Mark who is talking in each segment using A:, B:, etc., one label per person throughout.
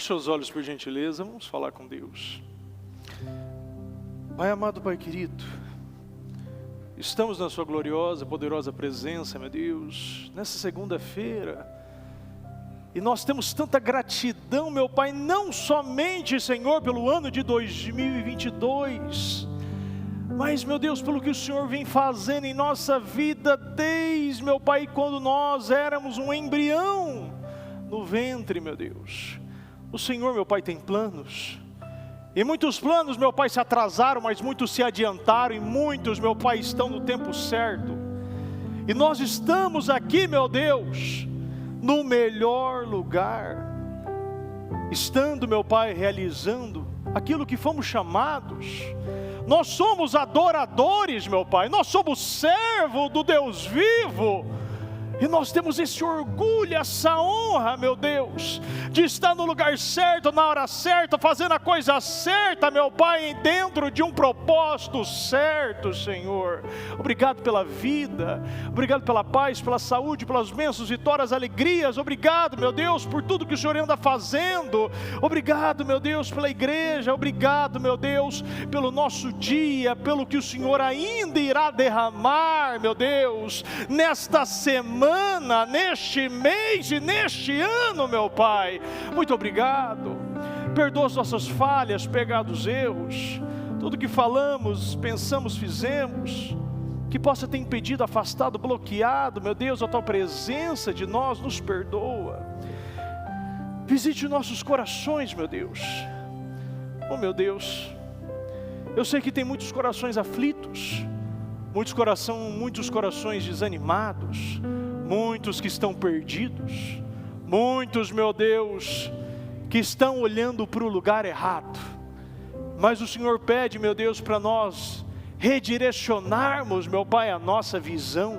A: Feche os olhos por gentileza, vamos falar com Deus. Pai amado, Pai querido, estamos na sua gloriosa, poderosa presença, meu Deus, nessa segunda-feira. E nós temos tanta gratidão, meu Pai, não somente, Senhor, pelo ano de 2022, mas, meu Deus, pelo que o Senhor vem fazendo em nossa vida desde, meu Pai, quando nós éramos um embrião no ventre, meu Deus. O Senhor, meu Pai, tem planos. E muitos planos, meu Pai, se atrasaram, mas muitos se adiantaram. E muitos, meu Pai, estão no tempo certo. E nós estamos aqui, meu Deus, no melhor lugar. Estando, meu Pai, realizando aquilo que fomos chamados. Nós somos adoradores, meu Pai. Nós somos servo do Deus vivo. E nós temos esse orgulho, essa honra, meu Deus, de estar no lugar certo, na hora certa, fazendo a coisa certa, meu Pai, dentro de um propósito certo, Senhor. Obrigado pela vida, obrigado pela paz, pela saúde, pelas bênçãos, vitórias, alegrias. Obrigado, meu Deus, por tudo que o Senhor anda fazendo. Obrigado, meu Deus, pela igreja. Obrigado, meu Deus, pelo nosso dia, pelo que o Senhor ainda irá derramar, meu Deus, nesta semana, neste mês e neste ano, meu Pai. Muito obrigado. Perdoa as nossas falhas, pecados, erros, tudo que falamos, pensamos, fizemos, que possa ter impedido, afastado, bloqueado, meu Deus, a tua presença de nós. Nos perdoa. Visite nossos corações, meu Deus. Oh, meu Deus, eu sei que tem muitos corações aflitos, muitos corações desanimados, muitos que estão perdidos, muitos, meu Deus, que estão olhando para o lugar errado. Mas o Senhor pede, meu Deus, para nós redirecionarmos, meu Pai, a nossa visão,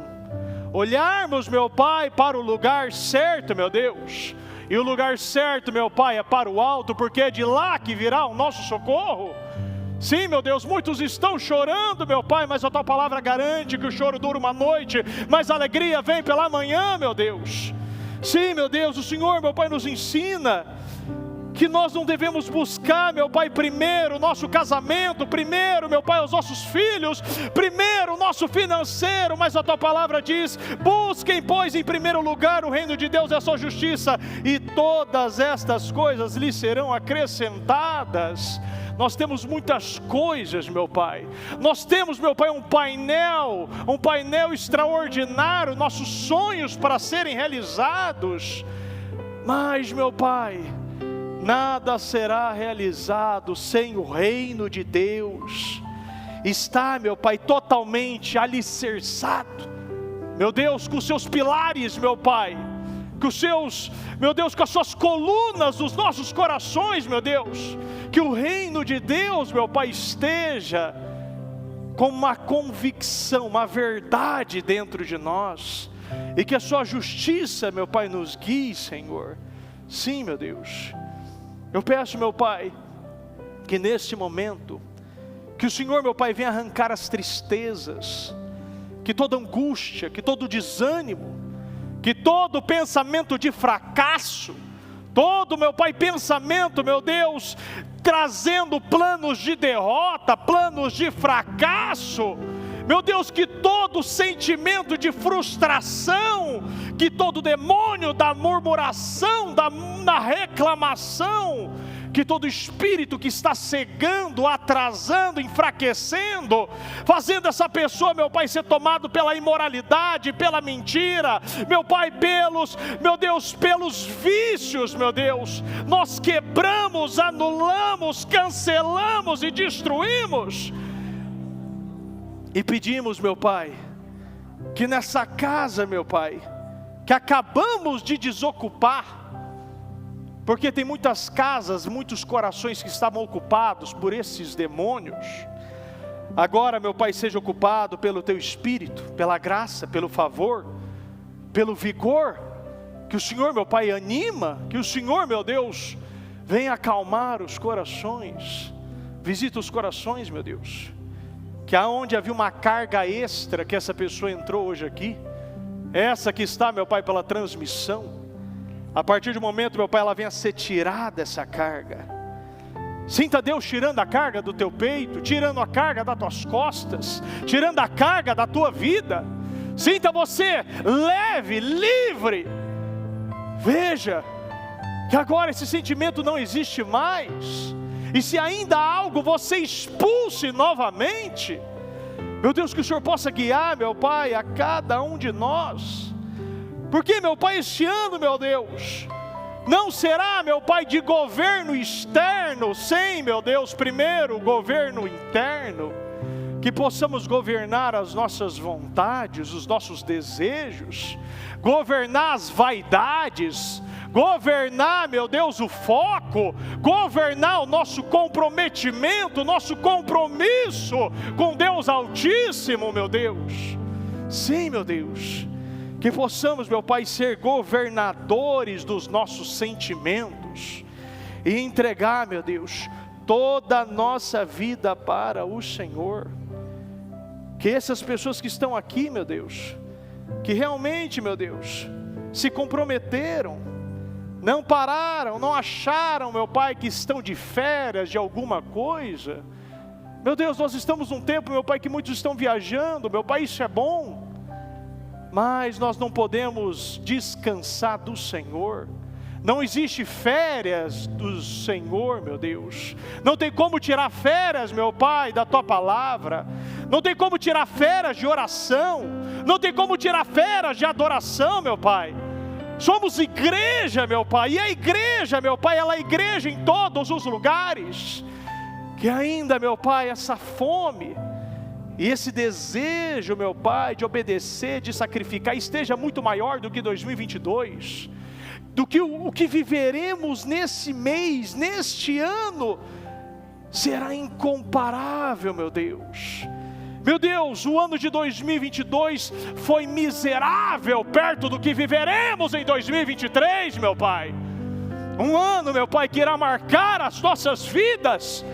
A: olharmos, meu Pai, para o lugar certo, meu Deus. E o lugar certo, meu Pai, é para o alto, porque é de lá que virá o nosso socorro. Sim, meu Deus, muitos estão chorando, meu Pai, mas a tua palavra garante que o choro dura uma noite, mas a alegria vem pela manhã, meu Deus. Sim, meu Deus, o Senhor, meu Pai, nos ensina que nós não devemos buscar, meu Pai, primeiro o nosso casamento, primeiro, meu Pai, os nossos filhos, primeiro o nosso financeiro, mas a tua palavra diz: busquem, pois, em primeiro lugar o reino de Deus e a sua justiça, e todas estas coisas lhes serão acrescentadas. Nós temos muitas coisas, meu Pai. Nós temos, meu Pai, um painel extraordinário, nossos sonhos para serem realizados. Mas, meu Pai, nada será realizado sem o reino de Deus. Está, meu Pai, totalmente alicerçado, meu Deus, com seus pilares, meu Pai, com seus, meu Deus, com as suas colunas dos nossos corações, meu Deus. Que o reino de Deus, meu Pai, esteja com uma convicção, uma verdade dentro de nós, e que a sua justiça, meu Pai, nos guie, Senhor. Sim, meu Deus, eu peço, meu Pai, que neste momento, que o Senhor, meu Pai, venha arrancar as tristezas, que toda angústia, que todo desânimo, que todo pensamento de fracasso, todo, meu Pai, pensamento, meu Deus, trazendo planos de derrota, planos de fracasso, meu Deus, que todo sentimento de frustração, que todo demônio da murmuração, da reclamação, que todo espírito que está cegando, atrasando, enfraquecendo, fazendo essa pessoa, meu Pai, ser tomado pela imoralidade, pela mentira, meu Pai, pelos vícios, meu Deus, nós quebramos, anulamos, cancelamos e destruímos. E pedimos, meu Pai, que nessa casa, meu Pai, que acabamos de desocupar, porque tem muitas casas, muitos corações que estavam ocupados por esses demônios, agora, meu Pai, seja ocupado pelo Teu Espírito, pela graça, pelo favor, pelo vigor, que o Senhor, meu Pai, anima, que o Senhor, meu Deus, venha acalmar os corações, visita os corações, meu Deus, que aonde havia uma carga extra que essa pessoa entrou hoje aqui, essa que está, meu Pai, pela transmissão, a partir do momento, meu Pai, ela venha ser tirada essa carga. Sinta Deus tirando a carga do teu peito, tirando a carga das tuas costas, tirando a carga da tua vida. Sinta você leve, livre. Veja que agora esse sentimento não existe mais. E se ainda há algo, você expulse novamente. Meu Deus, que o Senhor possa guiar, meu Pai, a cada um de nós. Porque, meu Pai, este ano, meu Deus, não será, meu Pai, de governo externo, sem, meu Deus, primeiro o governo interno. Que possamos governar as nossas vontades, os nossos desejos, governar as vaidades, governar, meu Deus, o foco, governar o nosso comprometimento, o nosso compromisso com Deus Altíssimo, meu Deus. Sim, meu Deus, que possamos, meu Pai, ser governadores dos nossos sentimentos e entregar, meu Deus, toda a nossa vida para o Senhor. Que essas pessoas que estão aqui, meu Deus, que realmente, meu Deus, se comprometeram, não pararam, não acharam, meu Pai, que estão de férias de alguma coisa. Meu Deus, nós estamos num tempo, meu Pai, que muitos estão viajando, meu Pai, isso é bom, mas nós não podemos descansar do Senhor. Não existe férias do Senhor, meu Deus. Não tem como tirar férias, meu Pai, da Tua Palavra. Não tem como tirar férias de oração. Não tem como tirar férias de adoração, meu Pai. Somos igreja, meu Pai. E a igreja, meu Pai, ela é igreja em todos os lugares. Que ainda, meu Pai, essa fome e esse desejo, meu Pai, de obedecer, de sacrificar, esteja muito maior do que 2022. Do que o que viveremos nesse mês, neste ano, será incomparável, meu Deus. Meu Deus, o ano de 2022 foi miserável perto do que viveremos em 2023, meu Pai. Um ano, meu Pai, que irá marcar as nossas vidas,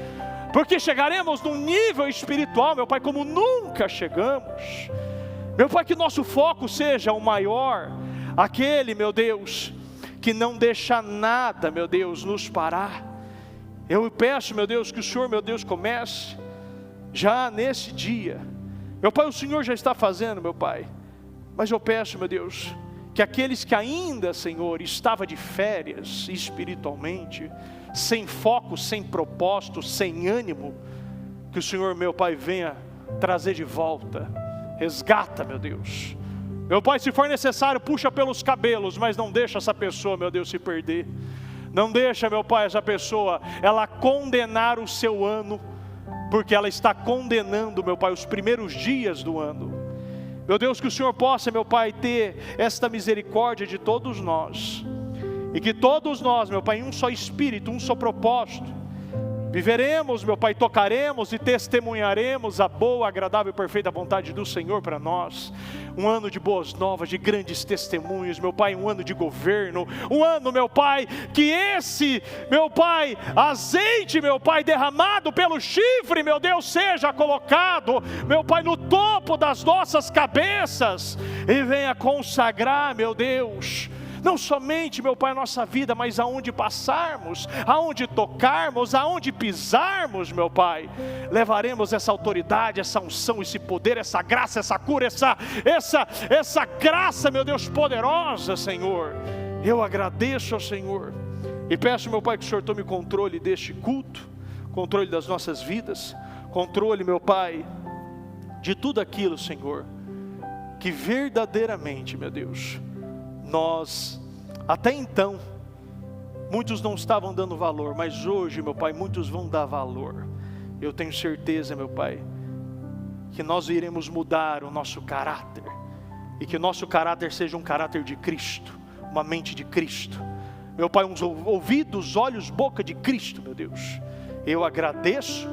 A: porque chegaremos num nível espiritual, meu Pai, como nunca chegamos. Meu Pai, que nosso foco seja o maior, aquele, meu Deus, que não deixa nada, meu Deus, nos parar. Eu peço, meu Deus, que o Senhor, meu Deus, comece já nesse dia. Meu Pai, o Senhor já está fazendo, meu Pai, mas eu peço, meu Deus, que aqueles que ainda, Senhor, estavam de férias espiritualmente, sem foco, sem propósito, sem ânimo, que o Senhor, meu Pai, venha trazer de volta, resgata, meu Deus. Meu Pai, se for necessário, puxa pelos cabelos, mas não deixa essa pessoa, meu Deus, se perder. Não deixa, meu Pai, essa pessoa, ela condenar o seu ano, porque ela está condenando, meu Pai, os primeiros dias do ano. Meu Deus, que o Senhor possa, meu Pai, ter esta misericórdia de todos nós, e que todos nós, meu Pai, em um só espírito, um só propósito, viveremos, meu Pai, tocaremos e testemunharemos a boa, agradável e perfeita vontade do Senhor para nós. Um ano de boas novas, de grandes testemunhos, meu Pai, um ano de governo, um ano, meu Pai, que esse, meu Pai, azeite, meu Pai, derramado pelo chifre, meu Deus, seja colocado, meu Pai, no topo das nossas cabeças, e venha consagrar, meu Deus, não somente, meu Pai, a nossa vida, mas aonde passarmos, aonde tocarmos, aonde pisarmos, meu Pai, levaremos essa autoridade, essa unção, esse poder, essa graça, essa cura, essa graça, meu Deus, poderosa, Senhor. Eu agradeço ao Senhor e peço, meu Pai, que o Senhor tome controle deste culto, controle das nossas vidas, controle, meu Pai, de tudo aquilo, Senhor, que verdadeiramente, meu Deus, nós, até então, muitos não estavam dando valor, mas hoje, meu Pai, muitos vão dar valor. Eu tenho certeza, meu Pai, que nós iremos mudar o nosso caráter, e que o nosso caráter seja um caráter de Cristo, uma mente de Cristo, meu Pai, uns ouvidos, olhos, boca de Cristo, meu Deus. Eu agradeço,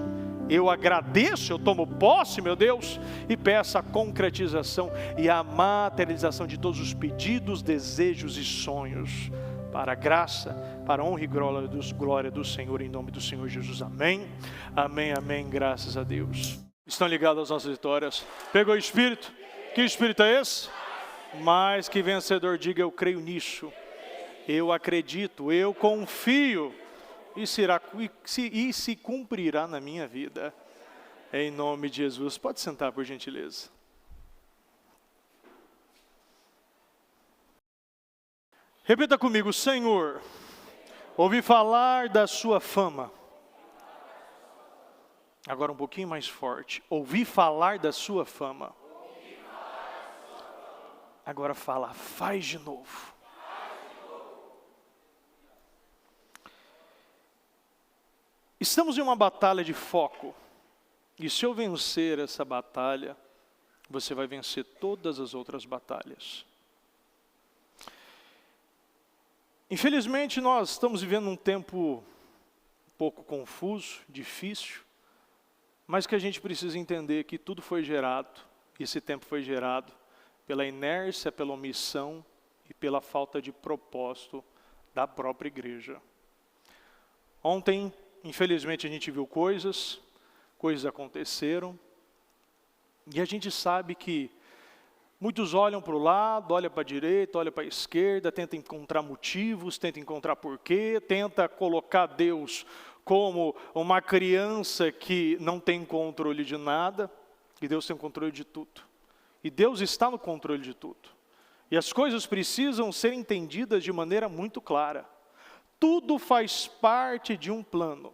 A: eu tomo posse, meu Deus, e peço a concretização e a materialização de todos os pedidos, desejos e sonhos, para a graça, para a honra e glória do Senhor, em nome do Senhor Jesus, amém, amém, amém, graças a Deus. Estão ligados às nossas vitórias? Pegou o Espírito? Que Espírito é esse? Mais que vencedor, diga eu creio nisso. eu acredito, eu confio, e se cumprirá na minha vida. Em nome de Jesus. Pode sentar, por gentileza. Repita comigo: Senhor, ouvi falar da sua fama. Agora um pouquinho mais forte. Ouvi falar da sua fama. Agora fala, faz de novo. Estamos em uma batalha de foco. E se eu vencer essa batalha, você vai vencer todas as outras batalhas. Infelizmente, nós estamos vivendo um tempo um pouco confuso, difícil, mas que a gente precisa entender que tudo foi gerado, e esse tempo foi gerado pela inércia, pela omissão e pela falta de propósito da própria igreja. Ontem, infelizmente, a gente viu coisas aconteceram, e a gente sabe que muitos olham para o lado, olham para a direita, olham para a esquerda, tentam encontrar motivos, tentam encontrar porquê, tentam colocar Deus como uma criança que não tem controle de nada, e Deus tem controle de tudo. E Deus está no controle de tudo. E as coisas precisam ser entendidas de maneira muito clara. Tudo faz parte de um plano.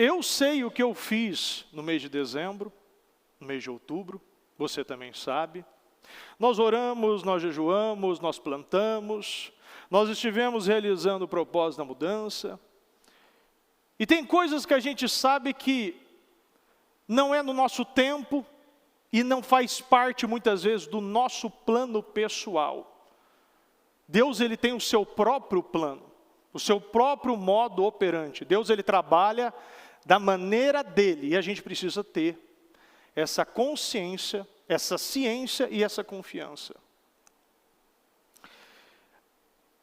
A: Eu sei o que eu fiz no mês de dezembro, no mês de outubro, você também sabe. Nós oramos, nós jejuamos, nós plantamos, nós estivemos realizando o propósito da mudança. E tem coisas que a gente sabe que não é no nosso tempo e não faz parte muitas vezes do nosso plano pessoal. Deus, ele tem o seu próprio plano, o seu próprio modo operante. Deus, ele trabalha da maneira dele, e a gente precisa ter essa consciência, essa ciência e essa confiança.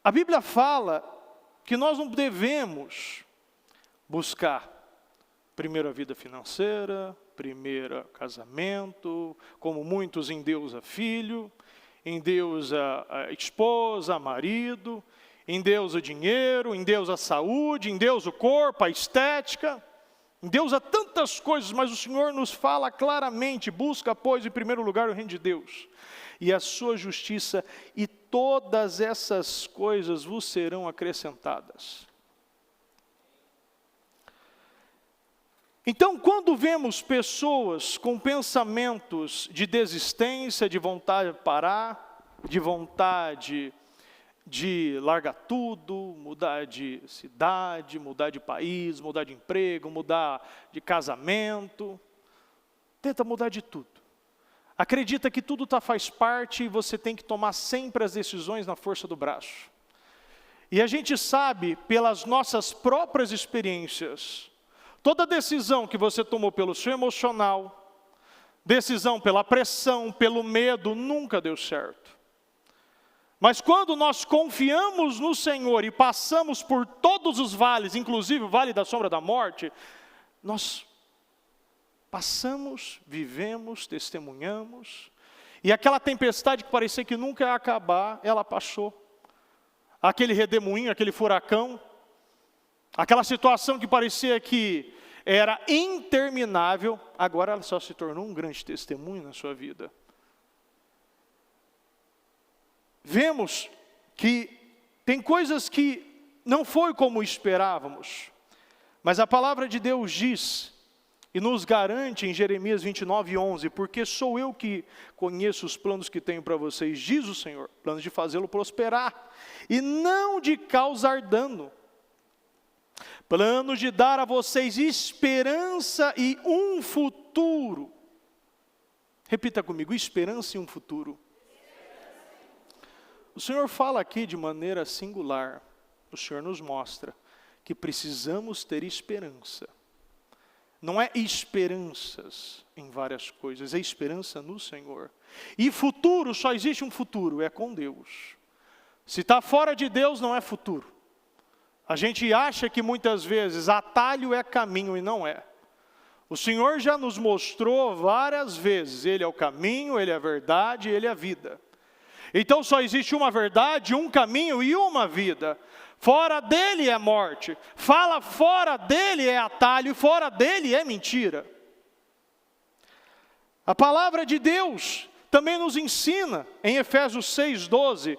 A: A Bíblia fala que nós não devemos buscar primeiro a vida financeira, primeiro casamento, como muitos endeusa filho, endeusa a esposa, marido, endeusa dinheiro, endeusa a saúde, endeusa o corpo, a estética. Deus há tantas coisas, mas o Senhor nos fala claramente: busca, pois, em primeiro lugar o reino de Deus e a sua justiça, e todas essas coisas vos serão acrescentadas. Então, quando vemos pessoas com pensamentos de desistência, de vontade de parar, de vontade de largar tudo, mudar de cidade, mudar de país, mudar de emprego, mudar de casamento, tenta mudar de tudo. Acredita que tudo faz parte e você tem que tomar sempre as decisões na força do braço. E a gente sabe, pelas nossas próprias experiências, toda decisão que você tomou pelo seu emocional, decisão pela pressão, pelo medo, nunca deu certo. Mas quando nós confiamos no Senhor e passamos por todos os vales, inclusive o vale da sombra da morte, nós passamos, vivemos, testemunhamos, e aquela tempestade que parecia que nunca ia acabar, ela passou. Aquele redemoinho, aquele furacão, aquela situação que parecia que era interminável, agora ela só se tornou um grande testemunho na sua vida. Vemos que tem coisas que não foi como esperávamos, mas a palavra de Deus diz e nos garante em Jeremias 29:11, porque sou eu que conheço os planos que tenho para vocês, diz o Senhor, planos de fazê-lo prosperar e não de causar dano, planos de dar a vocês esperança e um futuro. Repita comigo: esperança e um futuro. O Senhor fala aqui de maneira singular. O Senhor nos mostra que precisamos ter esperança. Não é esperanças em várias coisas, é esperança no Senhor. E futuro, só existe um futuro, é com Deus. Se está fora de Deus, não é futuro. A gente acha que muitas vezes atalho é caminho e não é. O Senhor já nos mostrou várias vezes, Ele é o caminho, Ele é a verdade, Ele é a vida. Então só existe uma verdade, um caminho e uma vida. Fora dele é morte. Fala fora dele é atalho, fora dele é mentira. A palavra de Deus também nos ensina, em Efésios 6:12,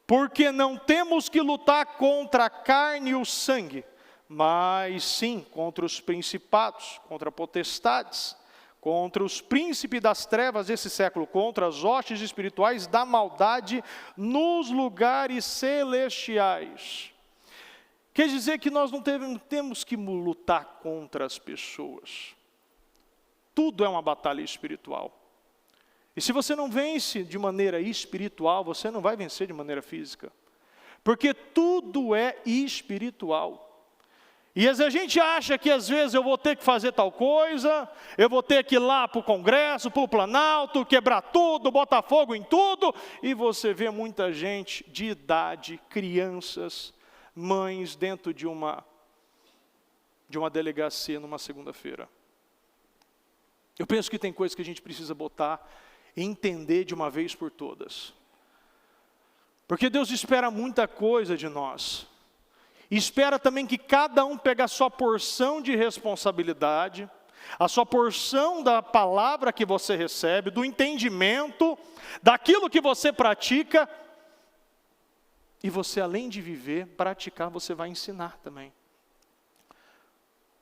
A: porque não temos que lutar contra a carne e o sangue, mas sim contra os principados, contra potestades, contra os príncipes das trevas desse século, contra as hostes espirituais da maldade nos lugares celestiais. Quer dizer que nós não temos que lutar contra as pessoas. Tudo é uma batalha espiritual. E se você não vence de maneira espiritual, você não vai vencer de maneira física. Porque tudo é espiritual. E a gente acha que às vezes eu vou ter que fazer tal coisa, eu vou ter que ir lá para o Congresso, para o Planalto, quebrar tudo, botar fogo em tudo, e você vê muita gente de idade, crianças, mães, dentro de uma delegacia numa segunda-feira. Eu penso que tem coisas que a gente precisa botar e entender de uma vez por todas. Porque Deus espera muita coisa de nós. E espera também que cada um pegue a sua porção de responsabilidade, a sua porção da palavra que você recebe, do entendimento, daquilo que você pratica, e você, além de viver, praticar, você vai ensinar também.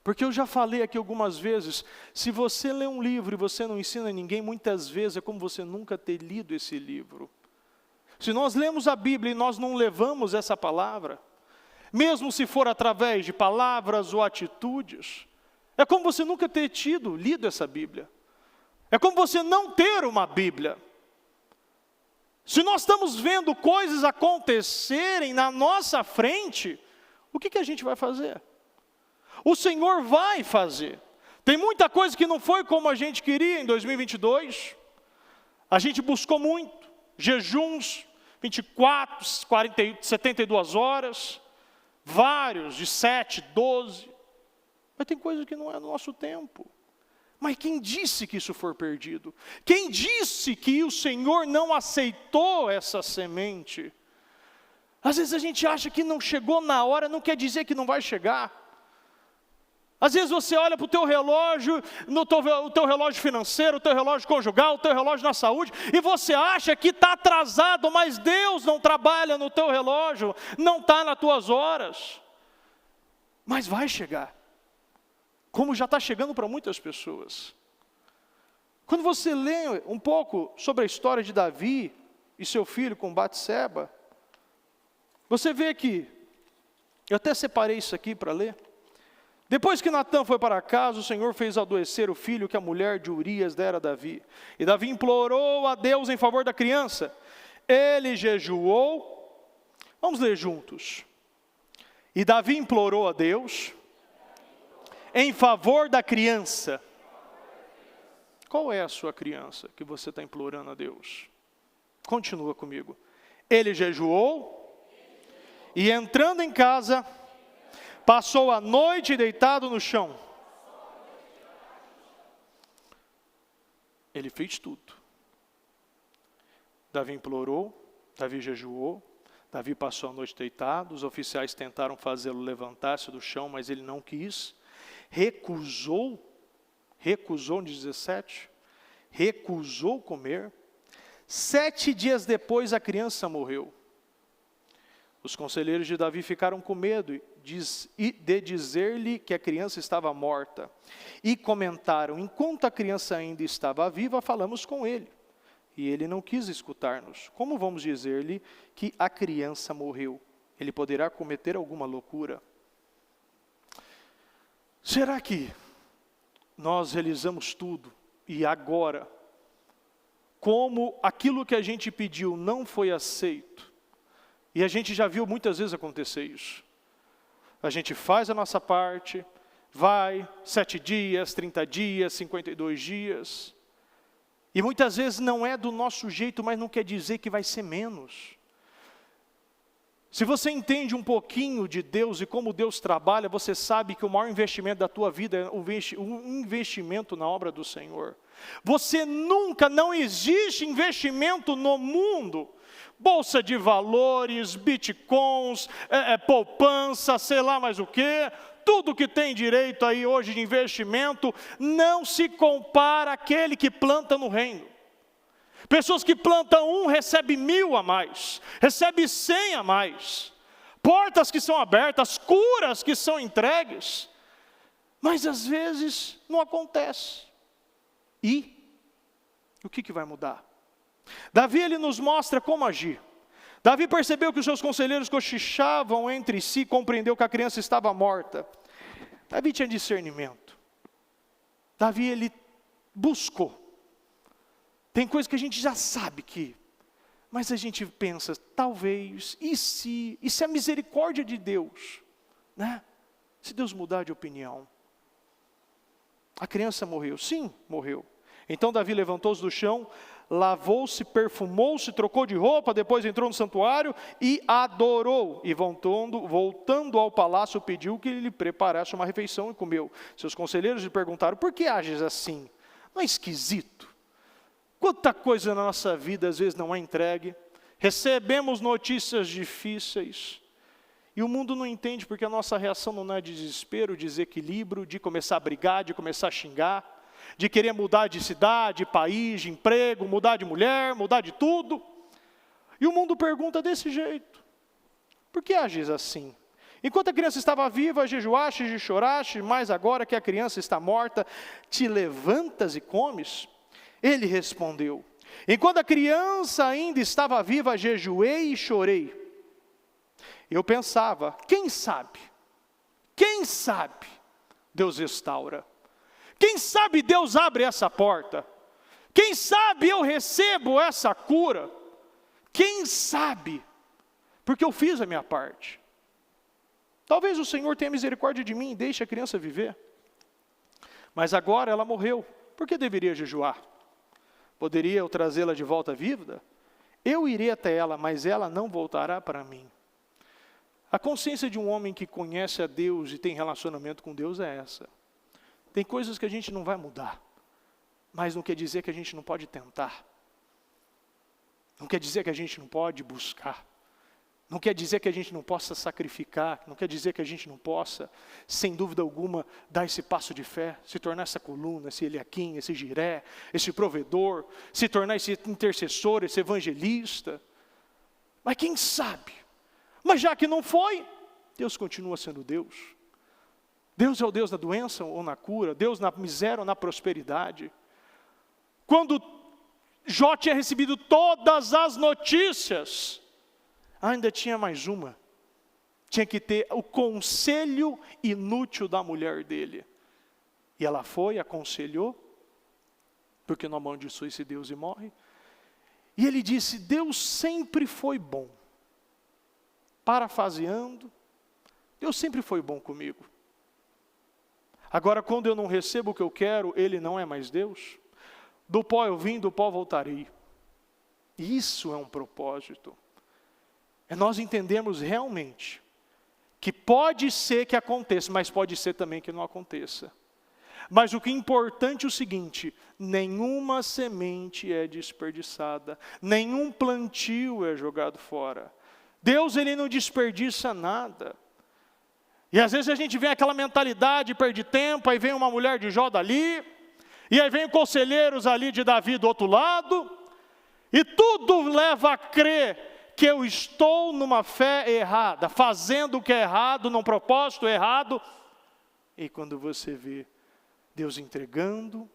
A: Porque eu já falei aqui algumas vezes, se você lê um livro e você não ensina ninguém, muitas vezes é como você nunca ter lido esse livro. Se nós lemos a Bíblia e nós não levamos essa palavra, mesmo se for através de palavras ou atitudes, é como você nunca ter lido essa Bíblia. É como você não ter uma Bíblia. Se nós estamos vendo coisas acontecerem na nossa frente, o que a gente vai fazer? O Senhor vai fazer. Tem muita coisa que não foi como a gente queria em 2022. A gente buscou muito, jejuns, 24, 40, 72 horas, vários de 7, 12. Mas tem coisa que não é no nosso tempo. Mas quem disse que isso for perdido? Quem disse que o Senhor não aceitou essa semente? Às vezes a gente acha que não chegou na hora, não quer dizer que não vai chegar. Às vezes você olha para o teu relógio, o teu relógio financeiro, o teu relógio conjugal, o teu relógio na saúde, e você acha que está atrasado, mas Deus não trabalha no teu relógio, não está nas tuas horas. Mas vai chegar. Como já está chegando para muitas pessoas. Quando você lê um pouco sobre a história de Davi e seu filho com Batseba, você vê que, eu até separei isso aqui para ler. Depois que Natã foi para casa, o Senhor fez adoecer o filho que a mulher de Urias dera a Davi. E Davi implorou a Deus em favor da criança. Ele jejuou. Vamos ler juntos. E Davi implorou a Deus em favor da criança. Qual é a sua criança que você está implorando a Deus? Continua comigo. Ele jejuou e entrando em casa, passou a noite deitado no chão. Ele fez tudo. Davi implorou, Davi jejuou, Davi passou a noite deitado, os oficiais tentaram fazê-lo levantar-se do chão, mas ele não quis. Recusou no 17, recusou comer. 7 dias depois a criança morreu. Os conselheiros de Davi ficaram com medo de dizer-lhe que a criança estava morta. E comentaram, enquanto a criança ainda estava viva, falamos com ele. E ele não quis escutar-nos. Como vamos dizer-lhe que a criança morreu? Ele poderá cometer alguma loucura. Será que nós realizamos tudo e agora, como aquilo que a gente pediu não foi aceito, e a gente já viu muitas vezes acontecer isso. A gente faz a nossa parte, vai 7 dias, 30 dias, 52 dias, e muitas vezes não é do nosso jeito, mas não quer dizer que vai ser menos. Se você entende um pouquinho de Deus e como Deus trabalha, você sabe que o maior investimento da tua vida é um investimento na obra do Senhor. Você nunca, não existe investimento no mundo, bolsa de valores, bitcoins, poupança, sei lá mais o que, tudo que tem direito aí hoje de investimento, não se compara àquele que planta no reino. Pessoas que plantam recebem 1000 a mais, recebem 100 a mais, portas que são abertas, curas que são entregues, mas às vezes não acontece. E o que vai mudar? Davi, ele nos mostra como agir. Davi percebeu que os seus conselheiros cochichavam entre si, compreendeu que a criança estava morta. Davi tinha discernimento. Davi, ele buscou. Tem coisa que a gente já sabe mas a gente pensa, talvez, e se a misericórdia de Deus, né? Se Deus mudar de opinião. A criança morreu, sim, morreu. Então Davi levantou-se do chão, lavou-se, perfumou-se, trocou de roupa, depois entrou no santuário e adorou. E voltando ao palácio, pediu que ele lhe preparasse uma refeição e comeu. Seus conselheiros lhe perguntaram, por que ages assim? Não é esquisito? Quanta coisa na nossa vida às vezes não é entregue, recebemos notícias difíceis, e o mundo não entende porque a nossa reação não é de desespero, de desequilíbrio, de começar a brigar, de começar a xingar, de querer mudar de cidade, de país, de emprego, mudar de mulher, mudar de tudo. E o mundo pergunta desse jeito, por que ages assim? Enquanto a criança estava viva, jejuaste e choraste, mas agora que a criança está morta, te levantas e comes? Ele respondeu, enquanto a criança ainda estava viva, jejuei e chorei. Eu pensava, quem sabe, Deus restaura. Quem sabe Deus abre essa porta. Quem sabe eu recebo essa cura. Quem sabe, porque eu fiz a minha parte. Talvez o Senhor tenha misericórdia de mim e deixe a criança viver. Mas agora ela morreu, por que deveria jejuar? Poderia eu trazê-la de volta viva? Eu irei até ela, mas ela não voltará para mim. A consciência de um homem que conhece a Deus e tem relacionamento com Deus é essa. Tem coisas que a gente não vai mudar, mas não quer dizer que a gente não pode tentar. Não quer dizer que a gente não pode buscar. Não quer dizer que a gente não possa sacrificar, não quer dizer que a gente não possa, sem dúvida alguma, dar esse passo de fé, se tornar essa coluna, esse Eliaquim, esse Jiré, esse provedor, se tornar esse intercessor, esse evangelista. Mas quem sabe? Mas já que não foi, Deus continua sendo Deus. Deus é o Deus da doença ou na cura, Deus na miséria ou na prosperidade. Quando Jó tinha recebido todas as notícias, ainda tinha mais uma. Tinha que ter o conselho inútil da mulher dele. E ela foi, aconselhou, porque não amaldiçoe-se Deus e morre. E ele disse, Deus sempre foi bom. Parafraseando, Deus sempre foi bom comigo. Agora, quando eu não recebo o que eu quero, Ele não é mais Deus. Do pó eu vim, do pó voltarei. Isso é um propósito. É nós entendermos realmente que pode ser que aconteça, mas pode ser também que não aconteça. Mas o que é importante é o seguinte, nenhuma semente é desperdiçada, nenhum plantio é jogado fora. Deus, Ele não desperdiça nada. E às vezes a gente vem aquela mentalidade, perde tempo, aí vem uma mulher de Jó dali, e aí vem conselheiros ali de Davi do outro lado, e tudo leva a crer que eu estou numa fé errada, fazendo o que é errado, num propósito errado, e quando você vê Deus entregando,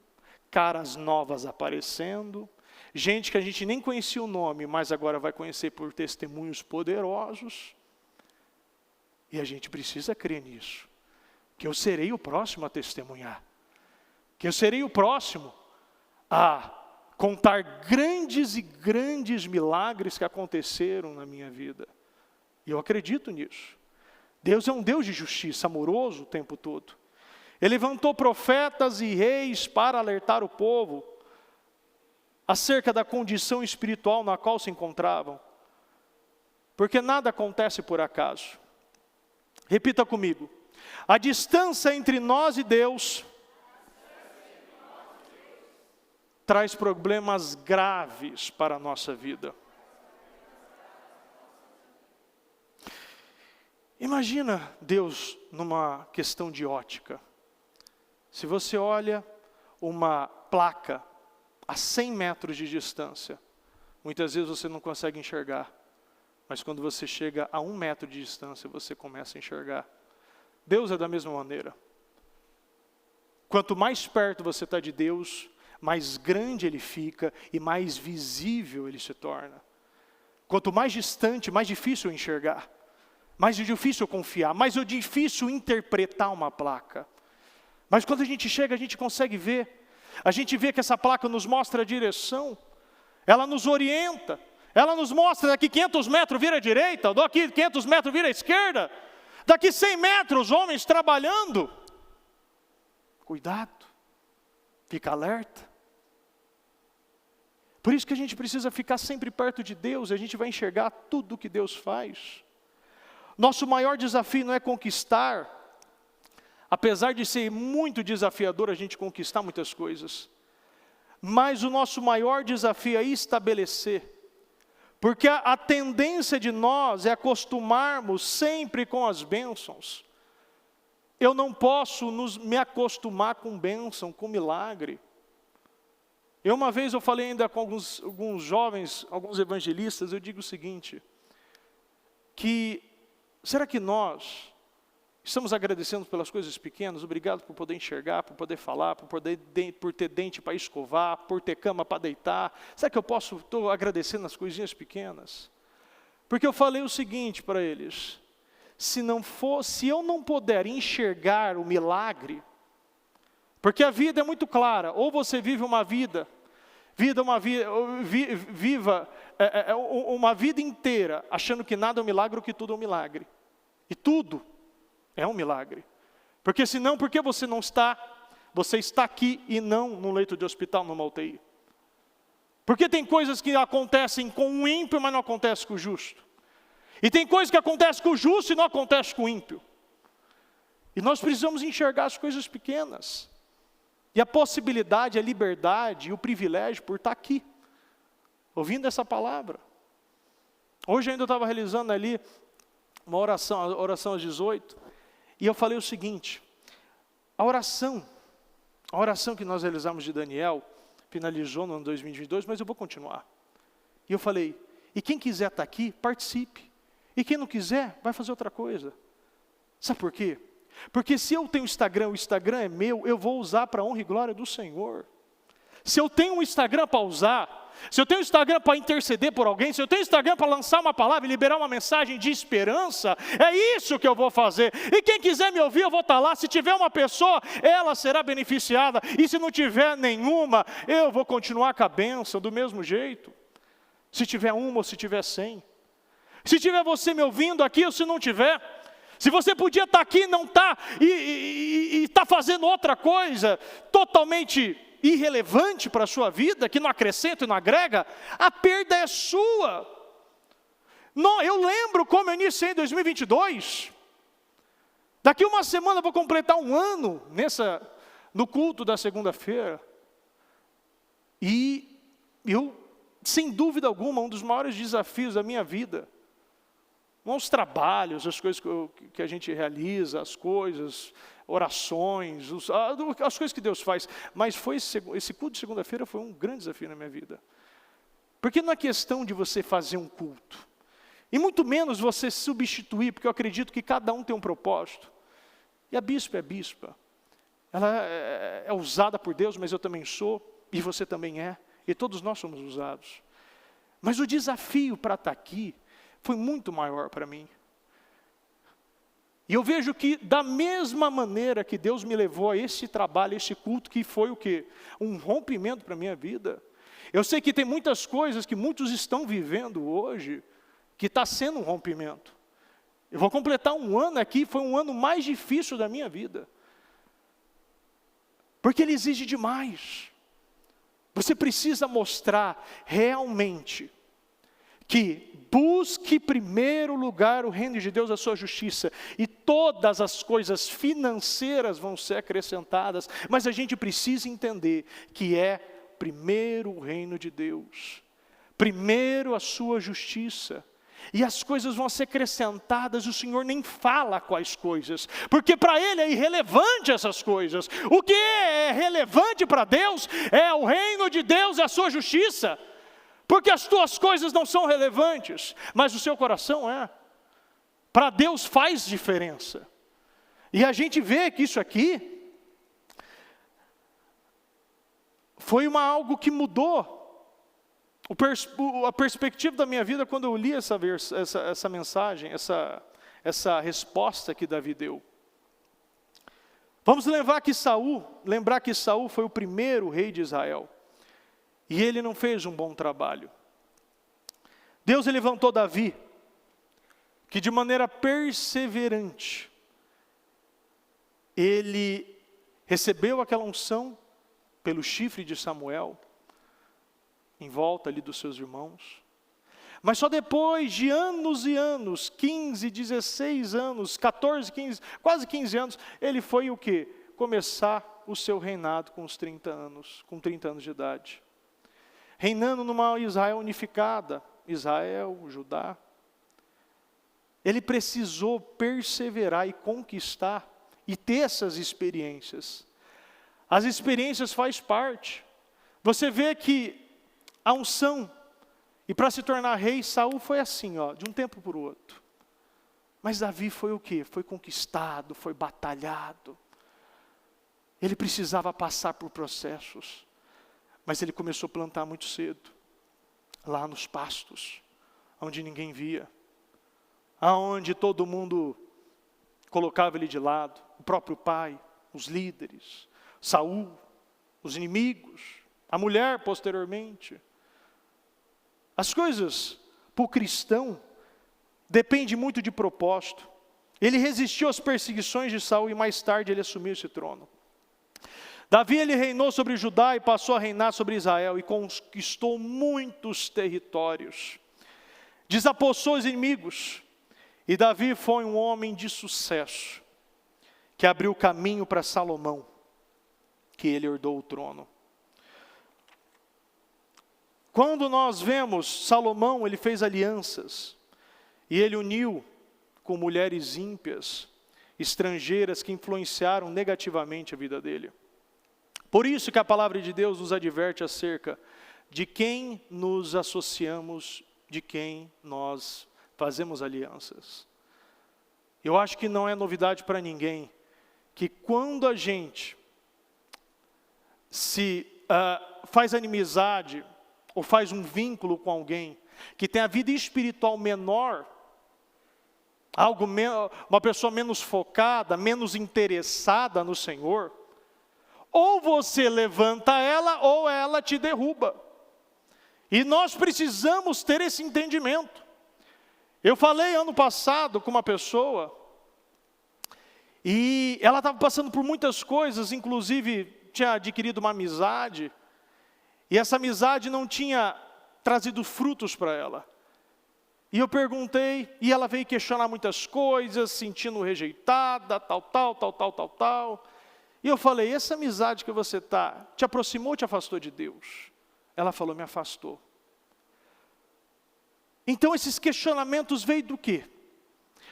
A: caras novas aparecendo, gente que a gente nem conhecia o nome, mas agora vai conhecer por testemunhos poderosos, e a gente precisa crer nisso, que eu serei o próximo a testemunhar, que eu serei o próximo a contar grandes e grandes milagres que aconteceram na minha vida. E eu acredito nisso. Deus é um Deus de justiça, amoroso o tempo todo. Ele levantou profetas e reis para alertar o povo acerca da condição espiritual na qual se encontravam. porque nada acontece por acaso. Repita comigo. A distância entre nós e Deus traz problemas graves para a nossa vida. Imagina Deus numa questão de ótica. Se você olha uma placa a 100 metros de distância, muitas vezes você não consegue enxergar. Mas quando você chega a 1 metro de distância, você começa a enxergar. Deus é da mesma maneira. Quanto mais perto você está de Deus, mais grande Ele fica e mais visível Ele se torna. Quanto mais distante, mais difícil enxergar. Mais difícil confiar, mais difícil interpretar uma placa. Mas quando a gente chega, a gente consegue ver. A gente vê que essa placa nos mostra a direção. Ela nos orienta. Ela nos mostra daqui 500 metros vira à direita, daqui 500 metros vira à esquerda. Daqui 100 metros, homens trabalhando. Cuidado. Fica alerta. Por isso que a gente precisa ficar sempre perto de Deus. A gente vai enxergar tudo o que Deus faz. Nosso maior desafio não é conquistar, apesar de ser muito desafiador a gente conquistar muitas coisas, mas o nosso maior desafio é estabelecer, porque a tendência de nós é acostumarmos sempre com as bênçãos. Eu não posso me acostumar com bênção, com milagre. Uma vez eu falei ainda com alguns jovens, alguns evangelistas, eu digo o seguinte, que será que nós estamos agradecendo pelas coisas pequenas? Obrigado por poder enxergar, por poder falar, por ter dente para escovar, por ter cama para deitar. Será que estou agradecendo as coisinhas pequenas? Porque eu falei o seguinte para eles, se eu não puder enxergar o milagre, porque a vida é muito clara, ou você vive uma vida uma vida inteira achando que nada é um milagre ou que tudo é um milagre. E tudo é um milagre. Porque senão, por que você está aqui e não num leito de hospital, numa UTI? Porque tem coisas que acontecem com o ímpio, mas não acontecem com o justo. E tem coisas que acontecem com o justo e não acontecem com o ímpio. E nós precisamos enxergar as coisas pequenas. E a possibilidade, a liberdade e o privilégio por estar aqui, ouvindo essa palavra. Hoje ainda eu estava realizando ali uma oração, a oração às 18, e eu falei o seguinte, a oração que nós realizamos de Daniel, finalizou no ano 2022, mas eu vou continuar. E eu falei, e quem quiser estar aqui, participe. E quem não quiser, vai fazer outra coisa. Sabe por quê? Porque se eu tenho Instagram, o Instagram é meu, eu vou usar para a honra e glória do Senhor. Se eu tenho um Instagram para usar, se eu tenho um Instagram para interceder por alguém, se eu tenho um Instagram para lançar uma palavra e liberar uma mensagem de esperança, é isso que eu vou fazer. E quem quiser me ouvir, eu vou estar lá. Se tiver uma pessoa, ela será beneficiada. E se não tiver nenhuma, eu vou continuar com a bênção do mesmo jeito. Se tiver uma ou se tiver 100. Se tiver você me ouvindo aqui ou se não tiver. Se você podia estar aqui e não está, e está fazendo outra coisa totalmente irrelevante para a sua vida, que não acrescenta e não agrega, a perda é sua. Não, eu lembro como eu iniciei em 2022. Daqui uma semana eu vou completar 1 ano no culto da segunda-feira. E eu, sem dúvida alguma, um dos maiores desafios da minha vida, não os trabalhos, as coisas que a gente realiza, as coisas, orações, as coisas que Deus faz. Mas esse culto de segunda-feira foi um grande desafio na minha vida. Porque não é questão de você fazer um culto. E muito menos você substituir, porque eu acredito que cada um tem um propósito. E a bispa é bispa. Ela é usada por Deus, mas eu também sou, e você também é. E todos nós somos usados. Mas o desafio para estar aqui foi muito maior para mim. E eu vejo que da mesma maneira que Deus me levou a esse trabalho, esse culto, que foi o quê? Um rompimento para a minha vida. Eu sei que tem muitas coisas que muitos estão vivendo hoje, que está sendo um rompimento. Eu vou completar 1 ano aqui, foi 1 ano mais difícil da minha vida. Porque ele exige demais. Você precisa mostrar realmente que busque em primeiro lugar o reino de Deus, a sua justiça, e todas as coisas financeiras vão ser acrescentadas, mas a gente precisa entender que é primeiro o reino de Deus, primeiro a sua justiça, e as coisas vão ser acrescentadas. O Senhor nem fala quais coisas, porque para Ele é irrelevante essas coisas. O que é relevante para Deus é o reino de Deus e a sua justiça, porque as tuas coisas não são relevantes, mas o seu coração é. Para Deus faz diferença. E a gente vê que isso aqui foi algo que mudou a perspectiva da minha vida quando eu li essa mensagem, essa resposta que Davi deu. Vamos lembrar que Saul foi o primeiro rei de Israel. E ele não fez um bom trabalho. Deus levantou Davi, que de maneira perseverante, ele recebeu aquela unção pelo chifre de Samuel, em volta ali dos seus irmãos. Mas só depois de anos e anos, 15, 16 anos, 14, 15, quase 15 anos, ele foi o quê? Começar o seu reinado com 30 anos de idade. Reinando numa Israel unificada, Israel, Judá. Ele precisou perseverar e conquistar e ter essas experiências. As experiências fazem parte. Você vê que a unção, e para se tornar rei, Saul foi assim, de um tempo para o outro. Mas Davi foi o quê? Foi conquistado, foi batalhado. Ele precisava passar por processos. Mas ele começou a plantar muito cedo, lá nos pastos, onde ninguém via, aonde todo mundo colocava ele de lado, o próprio pai, os líderes, Saul, os inimigos, a mulher posteriormente. As coisas, para o cristão, dependem muito de propósito. Ele resistiu às perseguições de Saul e mais tarde ele assumiu esse trono. Davi, ele reinou sobre Judá e passou a reinar sobre Israel e conquistou muitos territórios. Desapossou os inimigos. E Davi foi um homem de sucesso, que abriu caminho para Salomão, que ele herdou o trono. Quando nós vemos Salomão, ele fez alianças, e ele uniu com mulheres ímpias, estrangeiras que influenciaram negativamente a vida dele. Por isso que a palavra de Deus nos adverte acerca de quem nos associamos, de quem nós fazemos alianças. Eu acho que não é novidade para ninguém, que quando a gente faz inimizade, ou faz um vínculo com alguém, que tem a vida espiritual menor, uma pessoa menos focada, menos interessada no Senhor, ou você levanta ela, ou ela te derruba. E nós precisamos ter esse entendimento. Eu falei ano passado com uma pessoa, e ela estava passando por muitas coisas, inclusive tinha adquirido uma amizade, e essa amizade não tinha trazido frutos para ela. E eu perguntei, e ela veio questionar muitas coisas, sentindo rejeitada, tal. E eu falei, essa amizade que você está, te aproximou ou te afastou de Deus? Ela falou, me afastou. Então esses questionamentos veio do quê?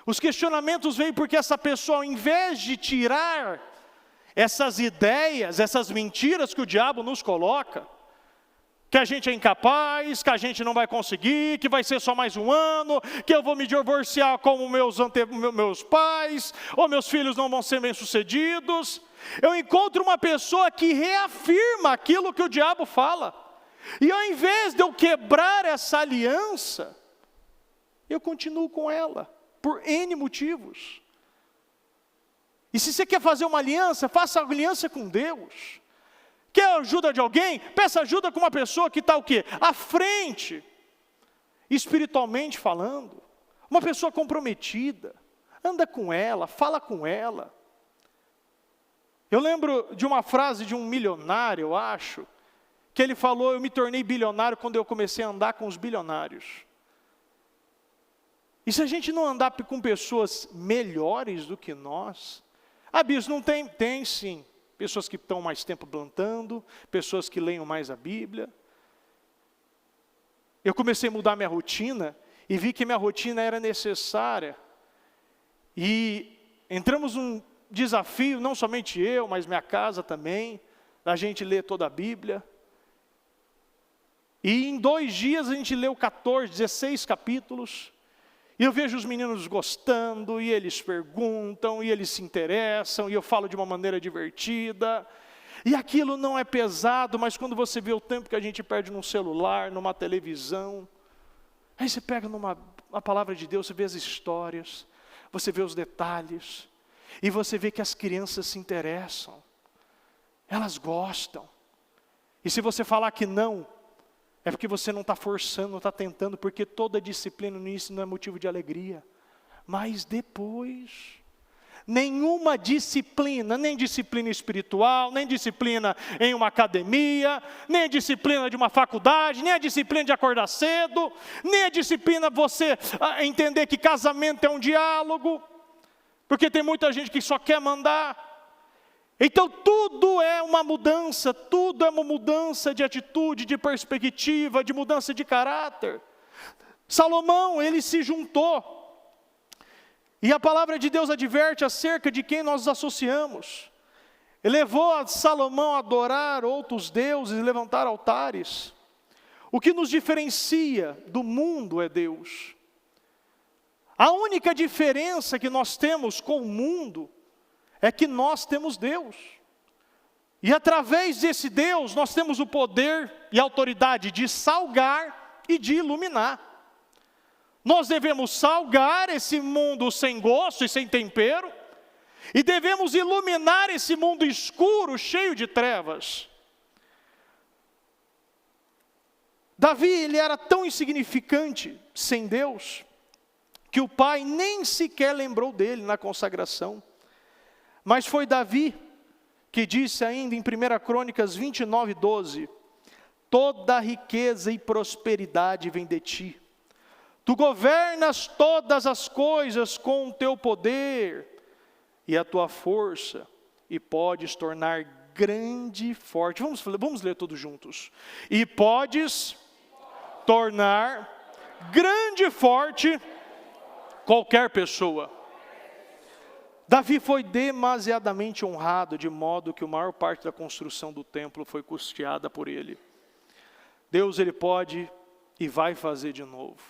A: Os questionamentos veio porque essa pessoa, ao invés de tirar essas ideias, essas mentiras que o diabo nos coloca, que a gente é incapaz, que a gente não vai conseguir, que vai ser só mais um ano, que eu vou me divorciar como meus pais, ou meus filhos não vão ser bem-sucedidos. Eu encontro uma pessoa que reafirma aquilo que o diabo fala. E ao invés de eu quebrar essa aliança, eu continuo com ela, por N motivos. E se você quer fazer uma aliança, faça aliança com Deus. Quer ajuda de alguém? Peça ajuda com uma pessoa que está o quê? À frente, espiritualmente falando. Uma pessoa comprometida. Anda com ela, fala com ela. Eu lembro de uma frase de um milionário, eu acho, que ele falou, eu me tornei bilionário quando eu comecei a andar com os bilionários. E se a gente não andar com pessoas melhores do que nós? Ah, bispo, não tem? Tem sim. Pessoas que estão mais tempo plantando, pessoas que leiam mais a Bíblia. Eu comecei a mudar minha rotina e vi que minha rotina era necessária. E entramos num desafio, não somente eu, mas minha casa também, da gente ler toda a Bíblia. E em 2 dias a gente leu 14, 16 capítulos. E eu vejo os meninos gostando, e eles perguntam, e eles se interessam, e eu falo de uma maneira divertida. E aquilo não é pesado, mas quando você vê o tempo que a gente perde num celular, numa televisão, aí você pega a palavra de Deus, você vê as histórias, você vê os detalhes, e você vê que as crianças se interessam, elas gostam. E se você falar que não, é porque você não está forçando, não está tentando, porque toda disciplina no início não é motivo de alegria. Mas depois, nenhuma disciplina, nem disciplina espiritual, nem disciplina em uma academia, nem a disciplina de uma faculdade, nem a disciplina de acordar cedo, nem a disciplina você entender que casamento é um diálogo, porque tem muita gente que só quer mandar. Então tudo é uma mudança, tudo é uma mudança de atitude, de perspectiva, de mudança de caráter. Salomão, ele se juntou, e a palavra de Deus adverte acerca de quem nós nos associamos. Ele levou a Salomão a adorar outros deuses e levantar altares. O que nos diferencia do mundo é Deus. A única diferença que nós temos com o mundo é que nós temos Deus. E através desse Deus, nós temos o poder e a autoridade de salgar e de iluminar. Nós devemos salgar esse mundo sem gosto e sem tempero, e devemos iluminar esse mundo escuro, cheio de trevas. Davi, ele era tão insignificante sem Deus, que o pai nem sequer lembrou dele na consagração. Mas foi Davi que disse ainda em 1 Crônicas 29, 12, toda riqueza e prosperidade vem de ti. Tu governas todas as coisas com o teu poder e a tua força, e podes tornar grande e forte. Vamos ler todos juntos. E podes tornar grande e forte qualquer pessoa. Davi foi demasiadamente honrado, de modo que a maior parte da construção do templo foi custeada por ele. Deus, ele pode e vai fazer de novo.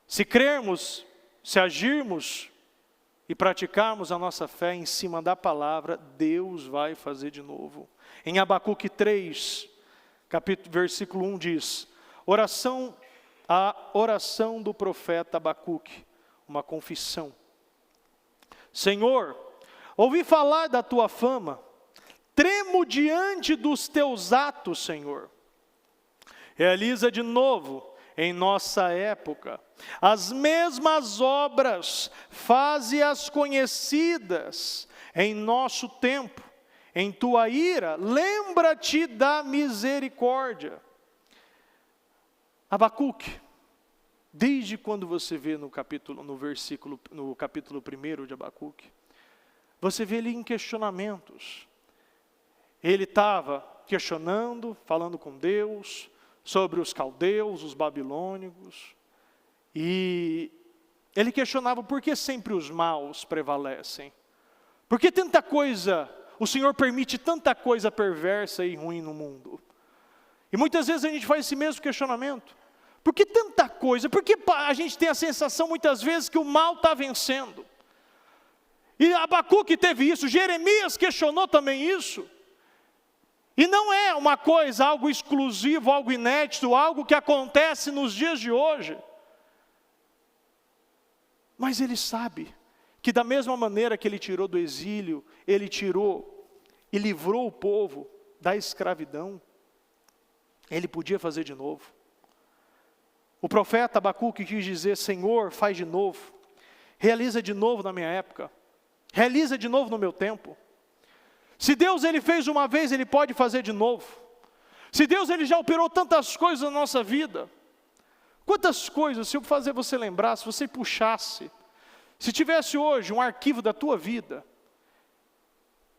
A: Se crermos, se agirmos e praticarmos a nossa fé em cima da palavra, Deus vai fazer de novo. Em Abacuque 3, versículo 1 diz, a oração do profeta Abacuque, uma confissão. Senhor, ouvi falar da tua fama, tremo diante dos teus atos, Senhor. Realiza de novo em nossa época as mesmas obras, faze-as conhecidas em nosso tempo. Em tua ira, lembra-te da misericórdia. Abacuque, desde quando você vê no capítulo 1 de Abacuque, você vê ele em questionamentos. Ele estava questionando, falando com Deus, sobre os caldeus, os babilônicos, e ele questionava por que sempre os maus prevalecem. Por que tanta coisa, o Senhor permite tanta coisa perversa e ruim no mundo? E muitas vezes a gente faz esse mesmo questionamento. Por que tanta coisa? Porque a gente tem a sensação muitas vezes que o mal está vencendo. E Abacuque teve isso, Jeremias questionou também isso. E não é uma coisa, algo exclusivo, algo inédito, algo que acontece nos dias de hoje. Mas ele sabe que da mesma maneira que ele tirou do exílio, ele tirou e livrou o povo da escravidão, ele podia fazer de novo. O profeta Abacuque quis dizer, Senhor, faz de novo, realiza de novo na minha época, realiza de novo no meu tempo. Se Deus ele fez uma vez, ele pode fazer de novo. Se Deus ele já operou tantas coisas na nossa vida, Quantas coisas, se eu fazer você lembrar, se você puxasse, se tivesse hoje um arquivo da tua vida,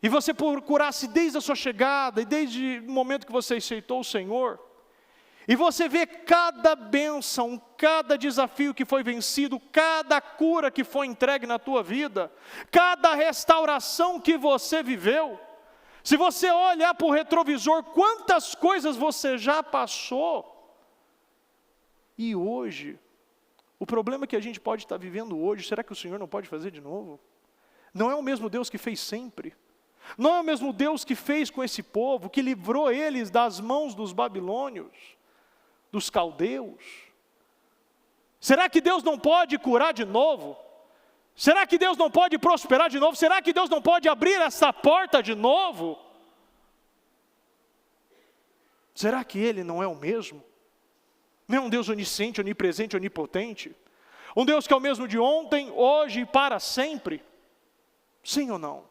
A: e você procurasse desde a sua chegada, e desde o momento que você aceitou o Senhor, e você vê cada bênção, cada desafio que foi vencido, cada cura que foi entregue na tua vida, cada restauração que você viveu, se você olhar para o retrovisor, quantas coisas você já passou, e hoje, o problema que a gente pode estar vivendo hoje, será que o Senhor não pode fazer de novo? Não é o mesmo Deus que fez sempre, não é o mesmo Deus que fez com esse povo, que livrou eles das mãos dos babilônios, dos caldeus. Será que Deus não pode curar de novo? Será que Deus não pode prosperar de novo? Será que Deus não pode abrir essa porta de novo? Será que Ele não é o mesmo? Não é um Deus onisciente, onipresente, onipotente? Um Deus que é o mesmo de ontem, hoje e para sempre? Sim ou não?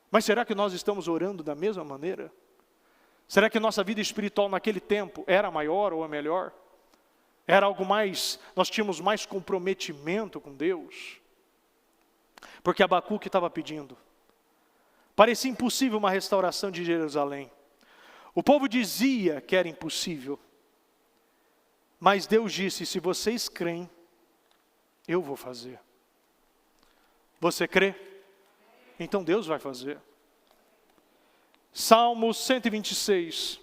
A: Mas será que nós estamos orando da mesma maneira? Será que nossa vida espiritual naquele tempo era maior ou a melhor? Era algo mais, nós tínhamos mais comprometimento com Deus? Porque Abacuque estava pedindo. Parecia impossível uma restauração de Jerusalém. O povo dizia que era impossível. Mas Deus disse, se vocês creem, eu vou fazer. Você crê? Então Deus vai fazer. Salmo 126.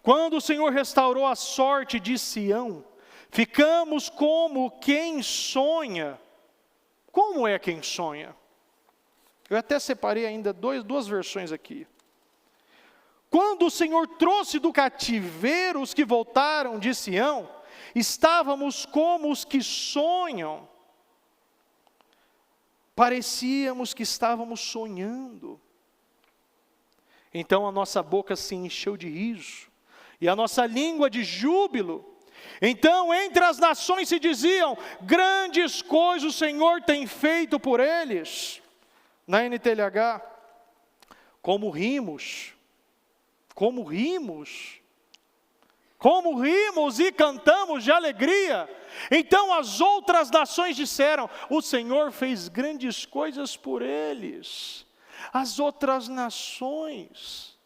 A: Quando o Senhor restaurou a sorte de Sião, ficamos como quem sonha. Como é quem sonha? Eu até separei ainda duas versões aqui. Quando o Senhor trouxe do cativeiro os que voltaram de Sião, estávamos como os que sonham. Parecíamos que estávamos sonhando. Então a nossa boca se encheu de riso, e a nossa língua de júbilo. Então entre as nações se diziam, grandes coisas o Senhor tem feito por eles. Na NTLH, como rimos e cantamos de alegria. Então as outras nações disseram, o Senhor fez grandes coisas por eles. As outras nações,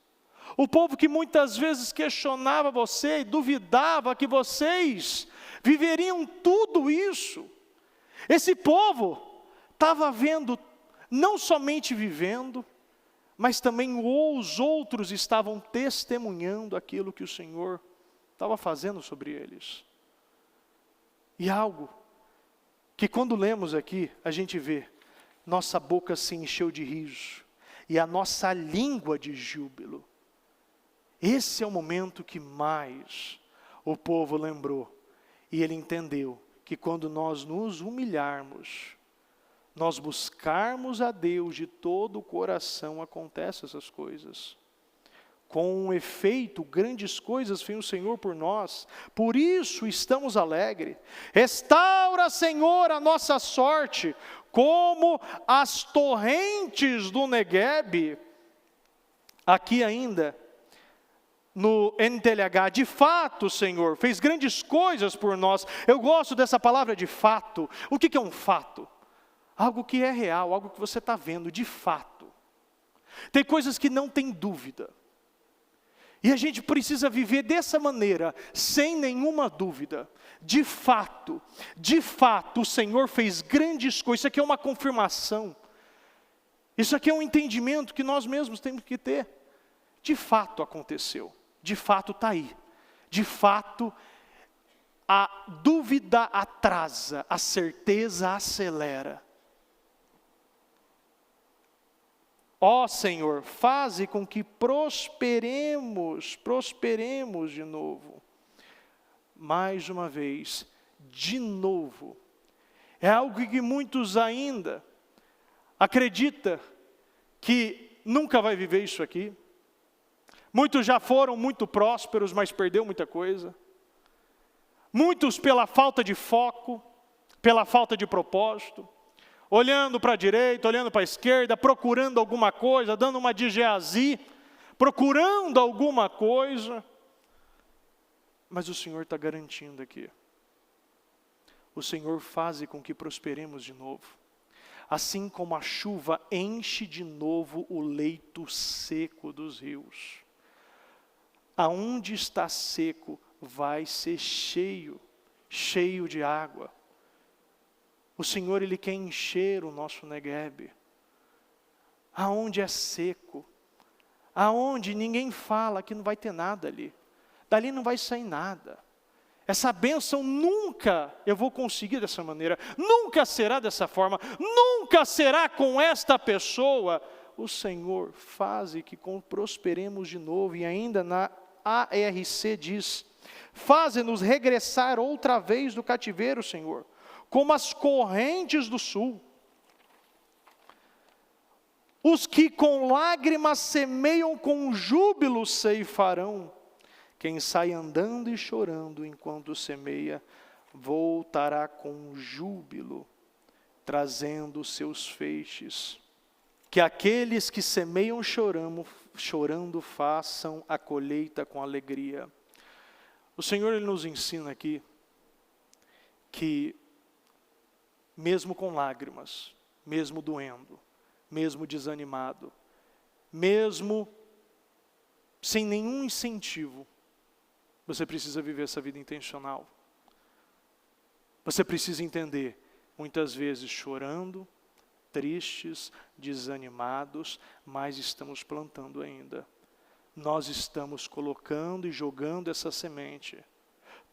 A: o povo que muitas vezes questionava você e duvidava que vocês viveriam tudo isso. Esse povo estava vendo, não somente vivendo, mas também os outros estavam testemunhando aquilo que o Senhor estava fazendo sobre eles. E algo que quando lemos aqui, a gente vê, nossa boca se encheu de riso, e a nossa língua de júbilo. Esse é o momento que mais o povo lembrou, e ele entendeu que quando nós nos humilharmos, nós buscarmos a Deus de todo o coração, acontecem essas coisas. Com um efeito, grandes coisas fez o Senhor por nós, por isso estamos alegres. Restaura, Senhor, a nossa sorte, como as torrentes do Neguebe. Aqui ainda, no NTLH, de fato, Senhor, fez grandes coisas por nós. Eu gosto dessa palavra de fato. O que é um fato? Algo que é real, algo que você está vendo, de fato. Tem coisas que não tem dúvida. E a gente precisa viver dessa maneira, sem nenhuma dúvida. De fato, o Senhor fez grandes coisas. Isso aqui é uma confirmação. Isso aqui é um entendimento que nós mesmos temos que ter. De fato aconteceu. De fato está aí. De fato, a dúvida atrasa, a certeza acelera. Ó Senhor, faze com que prosperemos de novo. Mais uma vez, de novo. É algo que muitos ainda acreditam que nunca vai viver isso aqui. Muitos já foram muito prósperos, mas perdeu muita coisa. Muitos pela falta de foco, pela falta de propósito. Olhando para a direita, olhando para a esquerda, procurando alguma coisa, dando uma de Geazi, procurando alguma coisa. Mas o Senhor está garantindo aqui. O Senhor faz com que prosperemos de novo. Assim como a chuva enche de novo o leito seco dos rios. Aonde está seco, vai ser cheio de água. O Senhor, Ele quer encher o nosso Negueb. Aonde é seco, aonde ninguém fala que não vai ter nada ali. Dali não vai sair nada. Essa bênção nunca eu vou conseguir dessa maneira. Nunca será dessa forma. Nunca será com esta pessoa. O Senhor faz que prosperemos de novo. E ainda na ARC diz: faze-nos regressar outra vez do cativeiro, Senhor, como as correntes do sul. Os que com lágrimas semeiam, com júbilo ceifarão. Quem sai andando e chorando enquanto semeia, voltará com júbilo, trazendo seus feixes. Que aqueles que semeiam chorando façam a colheita com alegria. O Senhor, Ele nos ensina aqui que mesmo com lágrimas, mesmo doendo, mesmo desanimado, mesmo sem nenhum incentivo, você precisa viver essa vida intencional. Você precisa entender, muitas vezes chorando, tristes, desanimados, mas estamos plantando ainda. Nós estamos colocando e jogando essa semente.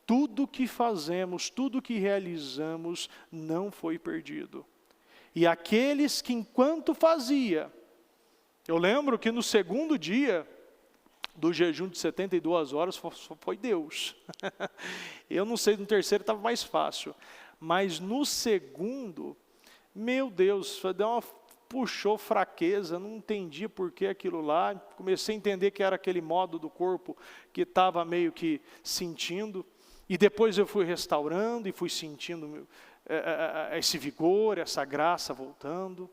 A: Tudo que fazemos, tudo que realizamos, não foi perdido. E aqueles que enquanto fazia, eu lembro que no segundo dia do jejum de 72 horas, foi Deus. Eu não sei, no terceiro estava mais fácil. Mas no segundo, meu Deus, puxou fraqueza, não entendi por que aquilo lá. Comecei a entender que era aquele modo do corpo que estava meio que sentindo. E depois eu fui restaurando e fui sentindo esse vigor, essa graça voltando.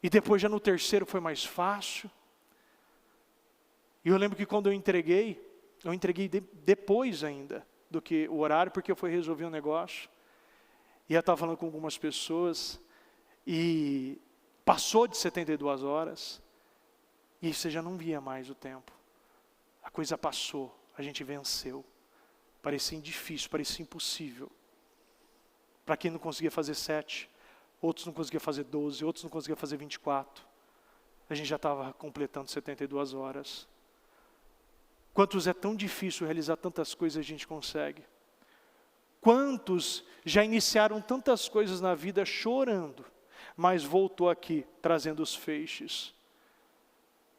A: E depois já no terceiro foi mais fácil. E eu lembro que quando eu entreguei depois ainda do que o horário, porque eu fui resolver um negócio. E eu estava falando com algumas pessoas, e passou de 72 horas, e você já não via mais o tempo. A coisa passou, a gente venceu. Parecia difícil, parecia impossível. Para quem não conseguia fazer 7, outros não conseguiam fazer 12, outros não conseguiam fazer 24. A gente já estava completando 72 horas. Quantos é tão difícil realizar tantas coisas a gente consegue? Quantos já iniciaram tantas coisas na vida chorando, mas voltou aqui trazendo os feixes?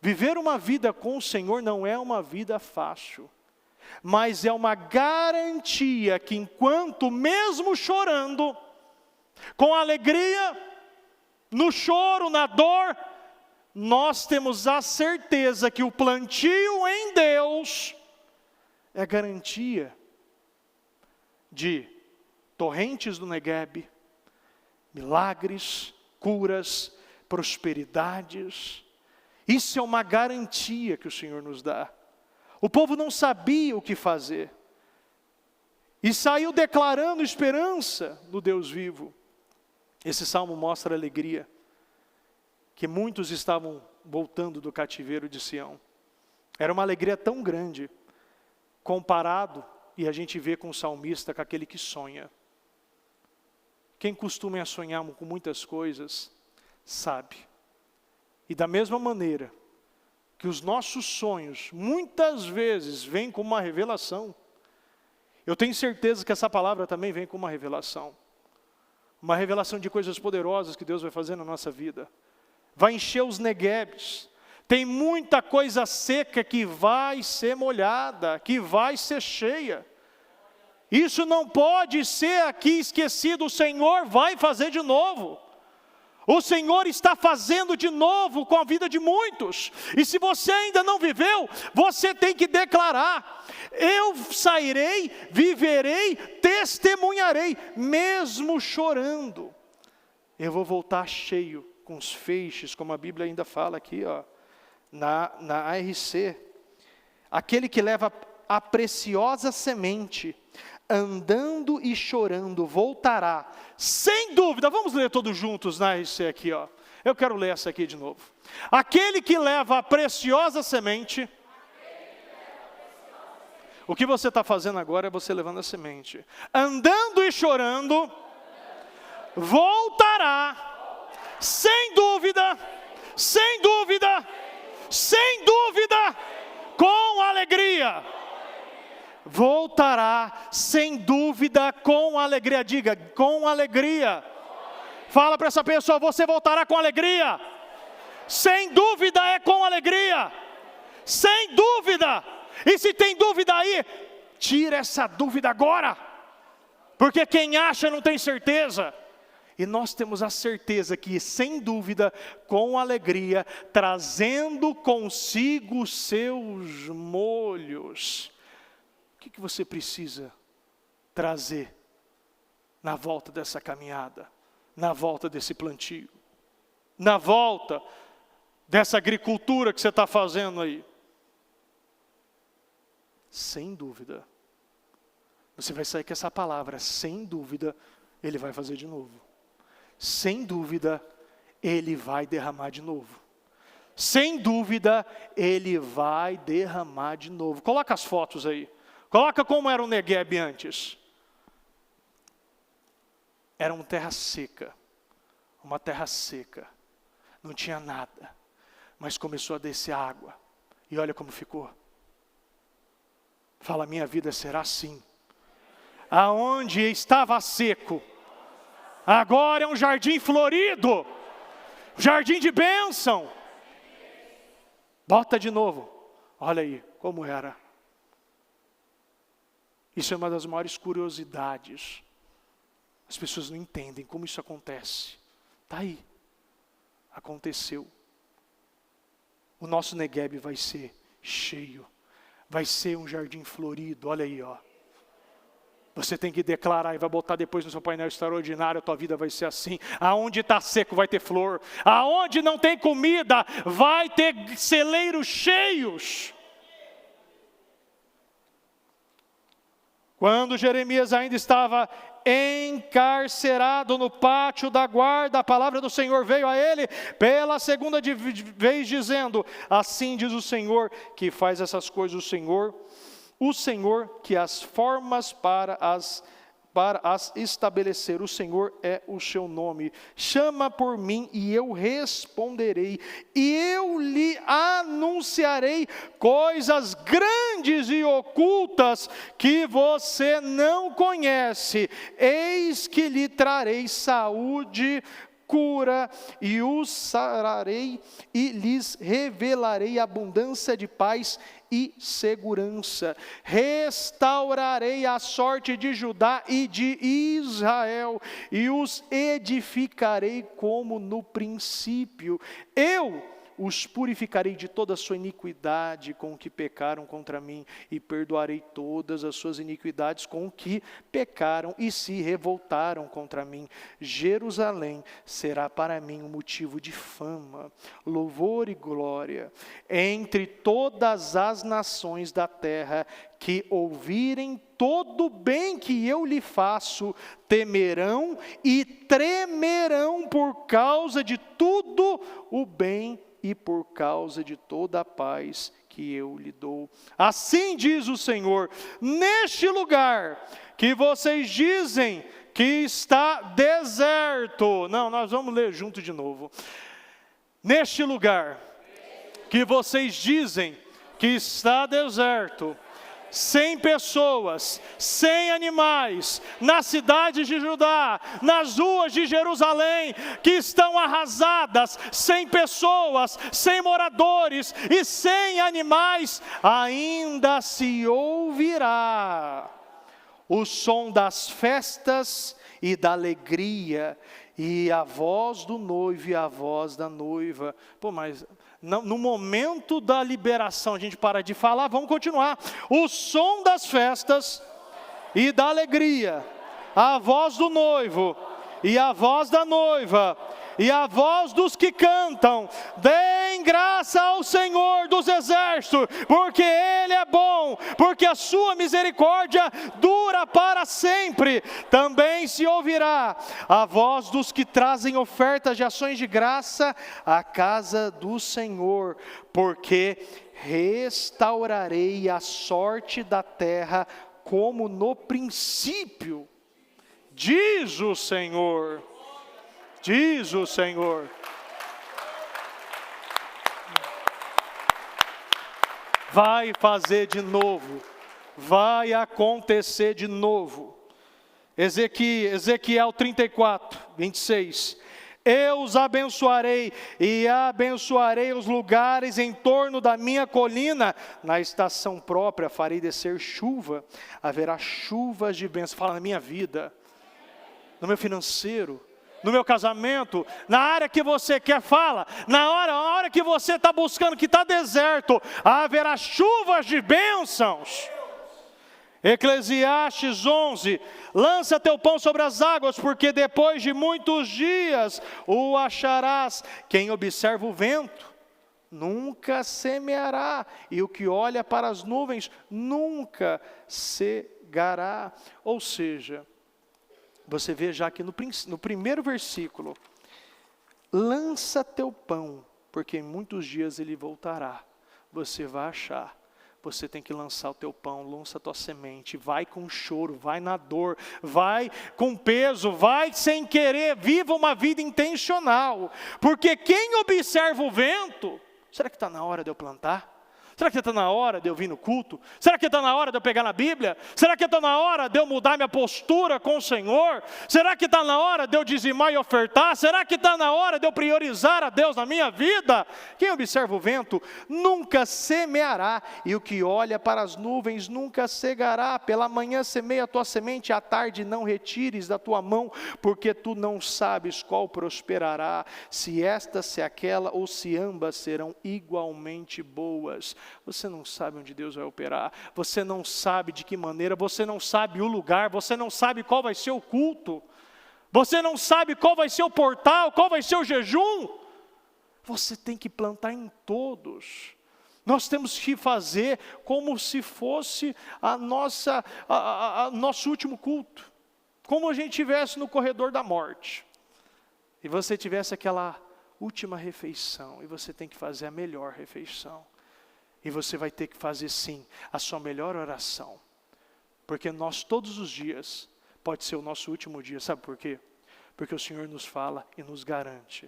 A: Viver uma vida com o Senhor não é uma vida fácil, mas é uma garantia que enquanto mesmo chorando, com alegria, no choro, na dor, nós temos a certeza que o plantio em Deus é garantia de torrentes do Negueb, milagres, curas, prosperidades. Isso é uma garantia que o Senhor nos dá. O povo não sabia o que fazer. E saiu declarando esperança no Deus vivo. Esse salmo mostra a alegria que muitos estavam voltando do cativeiro de Sião. Era uma alegria tão grande, comparado, e a gente vê com o salmista, com aquele que sonha. Quem costuma sonhar com muitas coisas, sabe. E da mesma maneira que os nossos sonhos, muitas vezes, vêm como uma revelação, eu tenho certeza que essa palavra também vem como uma revelação. Uma revelação de coisas poderosas que Deus vai fazer na nossa vida. Vai encher os Neguebs. Tem muita coisa seca que vai ser molhada, que vai ser cheia. Isso não pode ser aqui esquecido. O Senhor vai fazer de novo. O Senhor está fazendo de novo com a vida de muitos. E se você ainda não viveu, você tem que declarar: eu sairei, viverei, testemunharei, mesmo chorando. Eu vou voltar cheio, com os feixes, como a Bíblia ainda fala aqui, ó, na ARC. Aquele que leva
B: a preciosa semente, andando e chorando, voltará.
A: Sem dúvida, vamos ler todos juntos na RC aqui, ó. Eu quero ler essa aqui de novo. Aquele que leva a preciosa semente. O que você está fazendo agora é você levando a semente. Andando e chorando, voltará. Sem dúvida, sem dúvida, sem dúvida, com alegria. Voltará, sem dúvida, com alegria. Diga, com alegria. Fala para essa pessoa, você voltará com alegria. Sem dúvida é com alegria. Sem dúvida. E se tem dúvida aí, tira essa dúvida agora. Porque quem acha não tem certeza. E nós temos a certeza que, sem dúvida, com alegria, trazendo consigo seus molhos. O que você precisa trazer na volta dessa caminhada? Na volta desse plantio? Na volta dessa agricultura que você está fazendo aí? Sem dúvida. Você vai sair com essa palavra, sem dúvida, Ele vai fazer de novo. Sem dúvida, Ele vai derramar de novo. Sem dúvida, Ele vai derramar de novo. Coloca as fotos aí. Coloca como era o Negueb antes. Era uma terra seca. Uma terra seca. Não tinha nada. Mas começou a descer água. E olha como ficou. Fala, minha vida será assim. Aonde estava seco, agora é um jardim florido. Jardim de bênção. Bota de novo. Olha aí como era. Isso é uma das maiores curiosidades. As pessoas não entendem como isso acontece. Está aí. Aconteceu. O nosso Negueb vai ser cheio. Vai ser um jardim florido. Olha aí, ó. Você tem que declarar e vai botar depois no seu painel extraordinário, a tua vida vai ser assim. Aonde está seco vai ter flor. Aonde não tem comida, vai ter celeiros cheios. Quando Jeremias ainda estava encarcerado no pátio da guarda, a palavra do Senhor veio a ele pela segunda vez dizendo, assim diz o Senhor que faz essas coisas, o Senhor que as formas para as estabelecer, o Senhor é o seu nome. Chama por mim e eu responderei, e eu lhe anunciarei coisas grandes e ocultas que você não conhece. Eis que lhe trarei saúde, cura, e os sararei e lhes revelarei abundância de paz e segurança. Restaurarei a sorte de Judá e de Israel, e os edificarei como no princípio. Eu os purificarei de toda a sua iniquidade com que pecaram contra mim, e perdoarei todas as suas iniquidades com que pecaram e se revoltaram contra mim. Jerusalém será para mim um motivo de fama, louvor e glória entre todas as nações da terra, que ouvirem todo o bem que eu lhe faço, temerão e tremerão por causa de tudo o bem e por causa de toda a paz que eu lhe dou. Assim diz o Senhor, neste lugar que vocês dizem que está deserto. Não, nós vamos ler junto de novo. Neste lugar que vocês dizem que está deserto, sem pessoas, sem animais, nas cidades de Judá, nas ruas de Jerusalém, que estão arrasadas, sem pessoas, sem moradores e sem animais, ainda se ouvirá o som das festas e da alegria, e a voz do noivo e a voz da noiva. Pô, mas no momento da liberação a gente para de falar, vamos continuar. O som das festas e da alegria, a voz do noivo e a voz da noiva,
B: e a voz dos que cantam, deem graça ao Senhor dos exércitos, porque Ele é bom, porque a sua misericórdia dura para sempre. Também se ouvirá a voz dos que trazem ofertas de ações de graça à casa do Senhor, porque restaurarei a sorte da terra como no princípio, diz o Senhor. Diz o Senhor. Vai fazer de novo, vai acontecer de novo. Ezequiel 34, 26. Eu os abençoarei e abençoarei os lugares em torno da minha colina. Na estação própria farei descer chuva, haverá chuvas de bênção. Fala na minha vida, no meu financeiro, no meu casamento, na área que você quer, fala. Na hora que você está buscando, que está deserto, haverá chuvas de bênçãos. Eclesiastes 11, lança teu pão sobre as águas, porque depois de muitos dias o acharás. Quem observa o vento nunca semeará, e o que olha para as nuvens nunca cegará. Ou seja, você vê já que no primeiro versículo, lança teu pão, porque em muitos dias ele voltará, você vai achar. Você tem que lançar o teu pão, lança a tua semente, vai com choro, vai na dor, vai com peso, vai sem querer, viva uma vida intencional, porque quem observa o vento, será que está na hora de eu plantar? Será que está na hora de eu vir no culto? Será que está na hora de eu pegar na Bíblia? Será que está na hora de eu mudar minha postura com o Senhor? Será que está na hora de eu dizimar e ofertar? Será que está na hora de eu priorizar a Deus na minha vida? Quem observa o vento nunca semeará, e o que olha para as nuvens nunca cegará. Pela manhã semeia a tua semente, à tarde não retires da tua mão, porque tu não sabes qual prosperará, se esta, se aquela, ou se ambas serão igualmente boas. Você não sabe onde Deus vai operar, você não sabe de que maneira, você não sabe o lugar, você não sabe qual vai ser o culto, você não sabe qual vai ser o portal, qual vai ser o jejum. Você tem que plantar em todos. Nós temos que fazer como se fosse nosso último culto, como a gente estivesse no corredor da morte, e você tivesse aquela última refeição, e você tem que fazer a melhor refeição. E você vai ter que fazer sim a sua melhor oração, porque nós todos os dias pode ser o nosso último dia. Sabe por quê? Porque o Senhor nos fala e nos garante: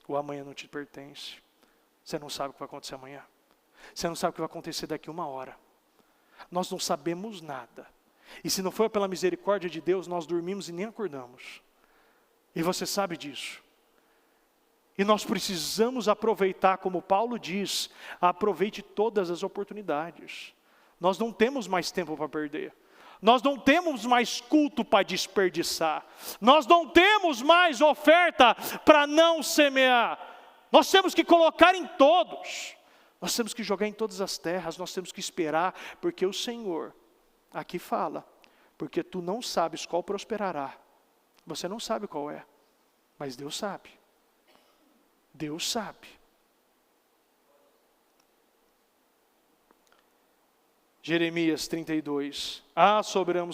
B: o amanhã não te pertence. Você não sabe o que vai acontecer amanhã, você não sabe o que vai acontecer daqui 1 hora. Nós não sabemos nada, e se não for pela misericórdia de Deus, nós dormimos e nem acordamos, e você sabe disso. E nós precisamos aproveitar, como Paulo diz, aproveite todas as oportunidades. Nós não temos mais tempo para perder. Nós não temos mais culto para desperdiçar. Nós não temos mais oferta para não semear. Nós temos que colocar em todos. Nós temos que jogar em todas as terras. Nós temos que esperar, porque o Senhor aqui fala: porque tu não sabes qual prosperará. Você não sabe qual é, mas Deus sabe. Deus sabe. Jeremias 32. Soberano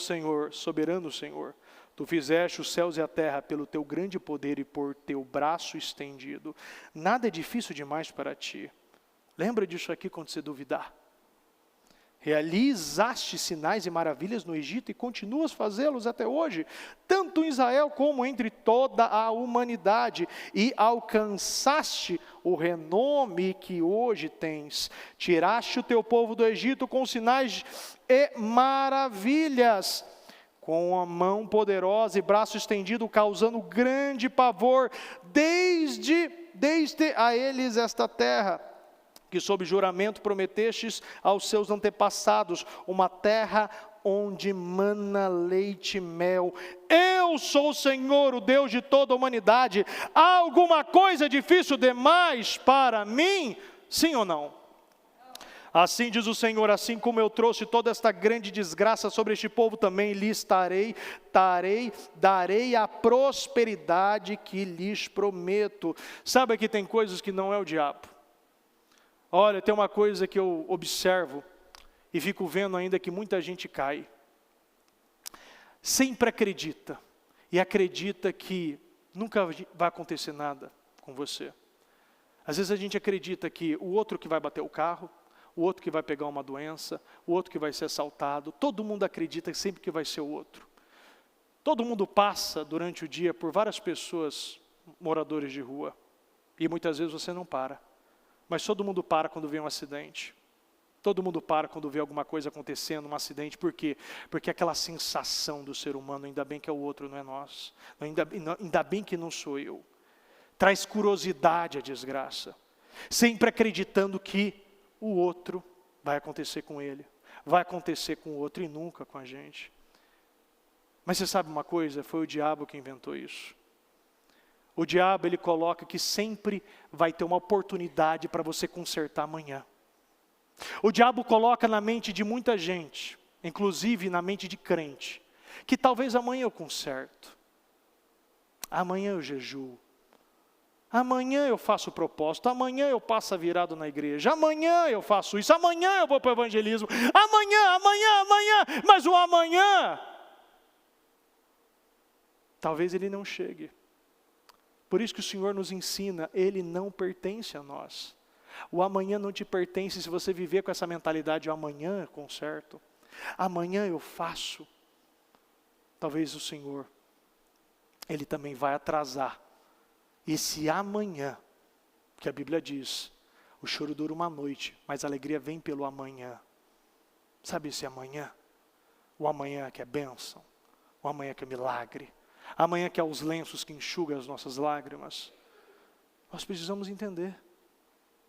B: Senhor, tu fizeste os céus e a terra pelo teu grande poder e por teu braço estendido. Nada é difícil demais para ti. Lembra disso aqui quando você duvidar. Realizaste sinais e maravilhas no Egito e continuas a fazê-los até hoje, tanto em Israel como entre toda a humanidade, e alcançaste o renome que hoje tens. Tiraste o teu povo do Egito com sinais e maravilhas, com a mão poderosa e braço estendido, causando grande pavor, desde a eles esta terra, que sob juramento prometestes aos seus antepassados, uma terra onde mana leite e mel. Eu sou o Senhor, o Deus de toda a humanidade. Há alguma coisa difícil demais para mim? Sim ou não? Assim diz o Senhor, assim como eu trouxe toda esta grande desgraça sobre este povo, também lhes darei a prosperidade que lhes prometo. Sabe que tem coisas que não é o diabo. Olha, tem uma coisa que eu observo e fico vendo ainda que muita gente cai. Sempre acredita, e acredita que nunca vai acontecer nada com você. Às vezes a gente acredita que o outro que vai bater o carro, o outro que vai pegar uma doença, o outro que vai ser assaltado, todo mundo acredita sempre que vai ser o outro. Todo mundo passa durante o dia por várias pessoas, moradores de rua, e muitas vezes você não para. Mas todo mundo para quando vê um acidente. Todo mundo para quando vê alguma coisa acontecendo, um acidente. Por quê? Porque aquela sensação do ser humano, ainda bem que é o outro, não é nós. Ainda bem que não sou eu. Traz curiosidade à desgraça. Sempre acreditando que o outro vai acontecer com ele. Vai acontecer com o outro e nunca com a gente. Mas você sabe uma coisa? Foi o diabo que inventou isso. O diabo, ele coloca que sempre vai ter uma oportunidade para você consertar amanhã. O diabo coloca na mente de muita gente, inclusive na mente de crente, que talvez amanhã eu conserto, amanhã eu jejuo, amanhã eu faço propósito, amanhã eu passo a virada na igreja, amanhã eu faço isso, amanhã eu vou para o evangelismo, amanhã, mas o amanhã, talvez ele não chegue. Por isso que o Senhor nos ensina, ele não pertence a nós. O amanhã não te pertence se você viver com essa mentalidade, amanhã eu conserto, amanhã eu faço. Talvez o Senhor, ele também vai atrasar esse amanhã, que a Bíblia diz, o choro dura uma noite, mas a alegria vem pelo amanhã. Sabe esse amanhã? O amanhã que é bênção, o amanhã que é milagre, amanhã que é os lenços que enxugam as nossas lágrimas. Nós precisamos entender.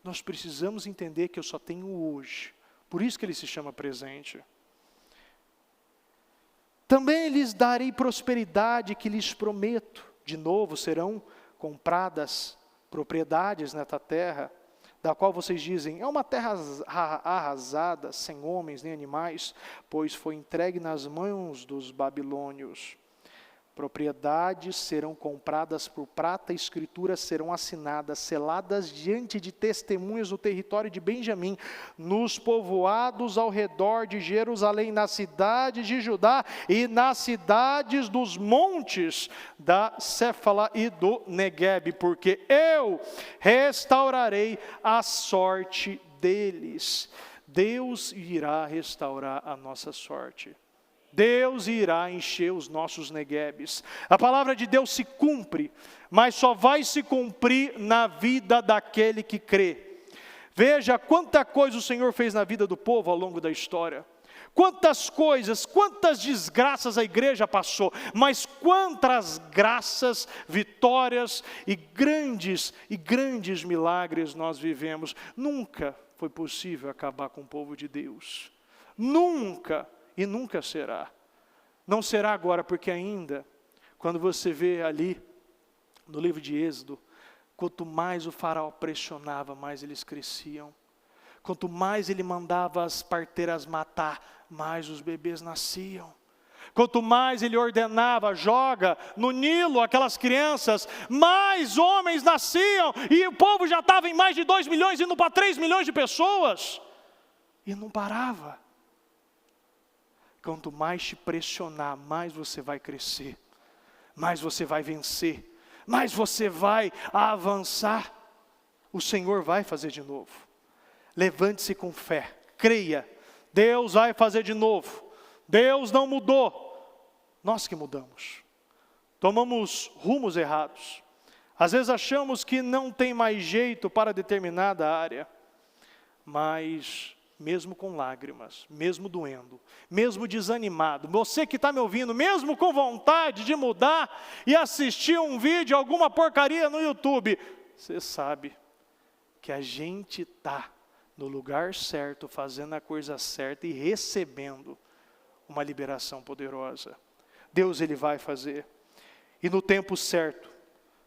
B: Nós precisamos entender que eu só tenho hoje. Por isso que ele se chama presente. Também lhes darei prosperidade que lhes prometo. De novo serão compradas propriedades nesta terra, da qual vocês dizem, é uma terra arrasada, sem homens nem animais, pois foi entregue nas mãos dos babilônios. Propriedades serão compradas por prata, escrituras serão assinadas, seladas diante de testemunhas no território de Benjamim, nos povoados ao redor de Jerusalém, nas cidades de Judá e nas cidades dos montes da Céfala e do Neguebe, porque eu restaurarei a sorte deles. Deus irá restaurar a nossa sorte. Deus irá encher os nossos neguebes. A palavra de Deus se cumpre, mas só vai se cumprir na vida daquele que crê. Veja quanta coisa o Senhor fez na vida do povo ao longo da história. Quantas coisas, quantas desgraças a igreja passou, mas quantas graças, vitórias e grandes milagres nós vivemos. Nunca foi possível acabar com o povo de Deus. Nunca. E nunca será. Não será agora, porque ainda, quando você vê ali, no livro de Êxodo, quanto mais o faraó pressionava, mais eles cresciam. Quanto mais ele mandava as parteiras matar, mais os bebês nasciam. Quanto mais ele ordenava, joga no Nilo aquelas crianças, mais homens nasciam. E o povo já estava em mais de 2 milhões, indo para 3 milhões de pessoas. E não parava. Quanto mais te pressionar, mais você vai crescer, mais você vai vencer, mais você vai avançar. O Senhor vai fazer de novo. Levante-se com fé, creia. Deus vai fazer de novo. Deus não mudou, nós que mudamos. Tomamos rumos errados. Às vezes achamos que não tem mais jeito para determinada área, mas mesmo com lágrimas, mesmo doendo, mesmo desanimado, você que está me ouvindo, mesmo com vontade de mudar e assistir um vídeo, alguma porcaria no YouTube, você sabe que a gente está no lugar certo, fazendo a coisa certa e recebendo uma liberação poderosa. Deus, ele vai fazer, e no tempo certo,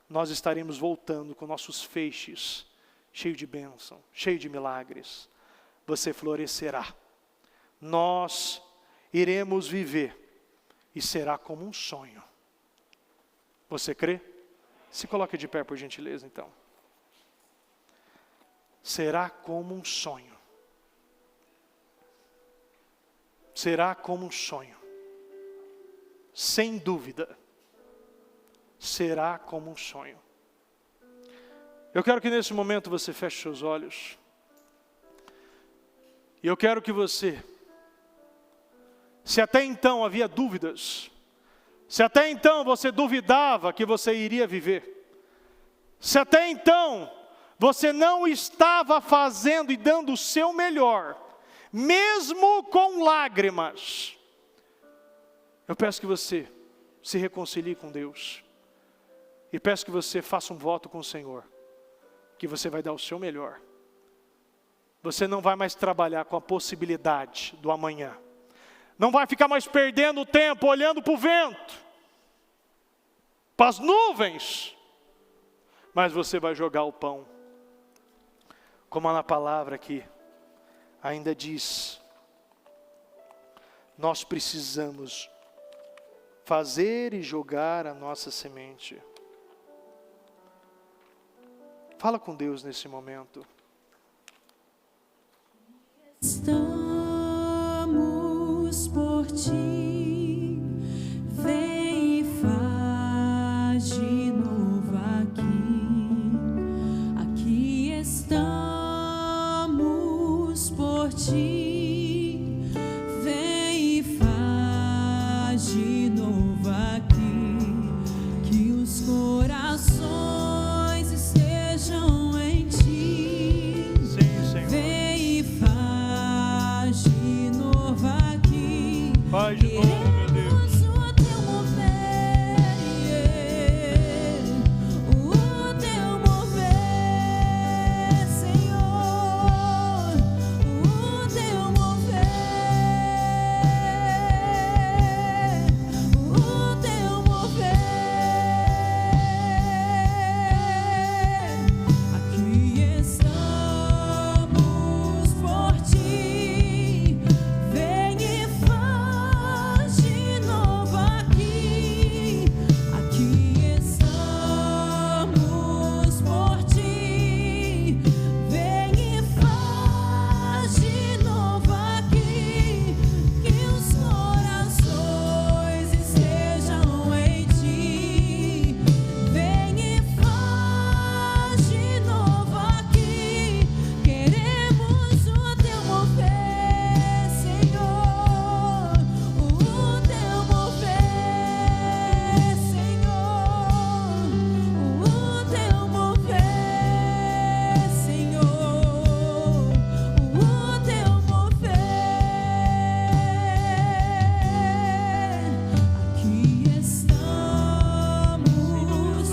B: nós estaremos voltando com nossos feixes, cheio de bênção, cheio de milagres.
A: você florescerá. Nós iremos viver e será como um sonho. Você crê? Se coloque de pé, por gentileza, então. Será como um sonho. Será como um sonho. Sem dúvida. Será como um sonho. Eu quero que nesse momento você feche seus olhos. E eu quero que você, se até então havia dúvidas, se até então você duvidava que você iria viver, se até então você não estava fazendo e dando o seu melhor, mesmo com lágrimas, eu peço que você se reconcilie com Deus. E peço que você faça um voto com o Senhor, que você vai dar o seu melhor. Você não vai mais trabalhar com a possibilidade do amanhã. Não vai ficar mais perdendo tempo olhando para o vento, para as nuvens. Mas você vai jogar o pão. Como na palavra aqui ainda diz, nós precisamos fazer e jogar a nossa semente. Fala com Deus nesse momento.
C: Estamos por ti, vem e faz de novo aqui. Aqui estamos por ti, vem e faz de novo aqui. Que os corações estejam em ti.
A: Sim, Senhor.
C: Vem e faz de novo aqui.
A: Faz de novo, meu Deus.
C: Queremos o teu mover, o teu mover, Senhor, o teu mover, o teu mover. Aqui estamos por ti, vem e faz de novo aqui. Aqui estamos por ti, vem e faz de novo aqui. Que os corações estejam em ti, vem e faz de novo aqui. Queremos o teu mover, Senhor, o teu mover, Senhor, o teu mover, Senhor, o teu mover. Aqui estamos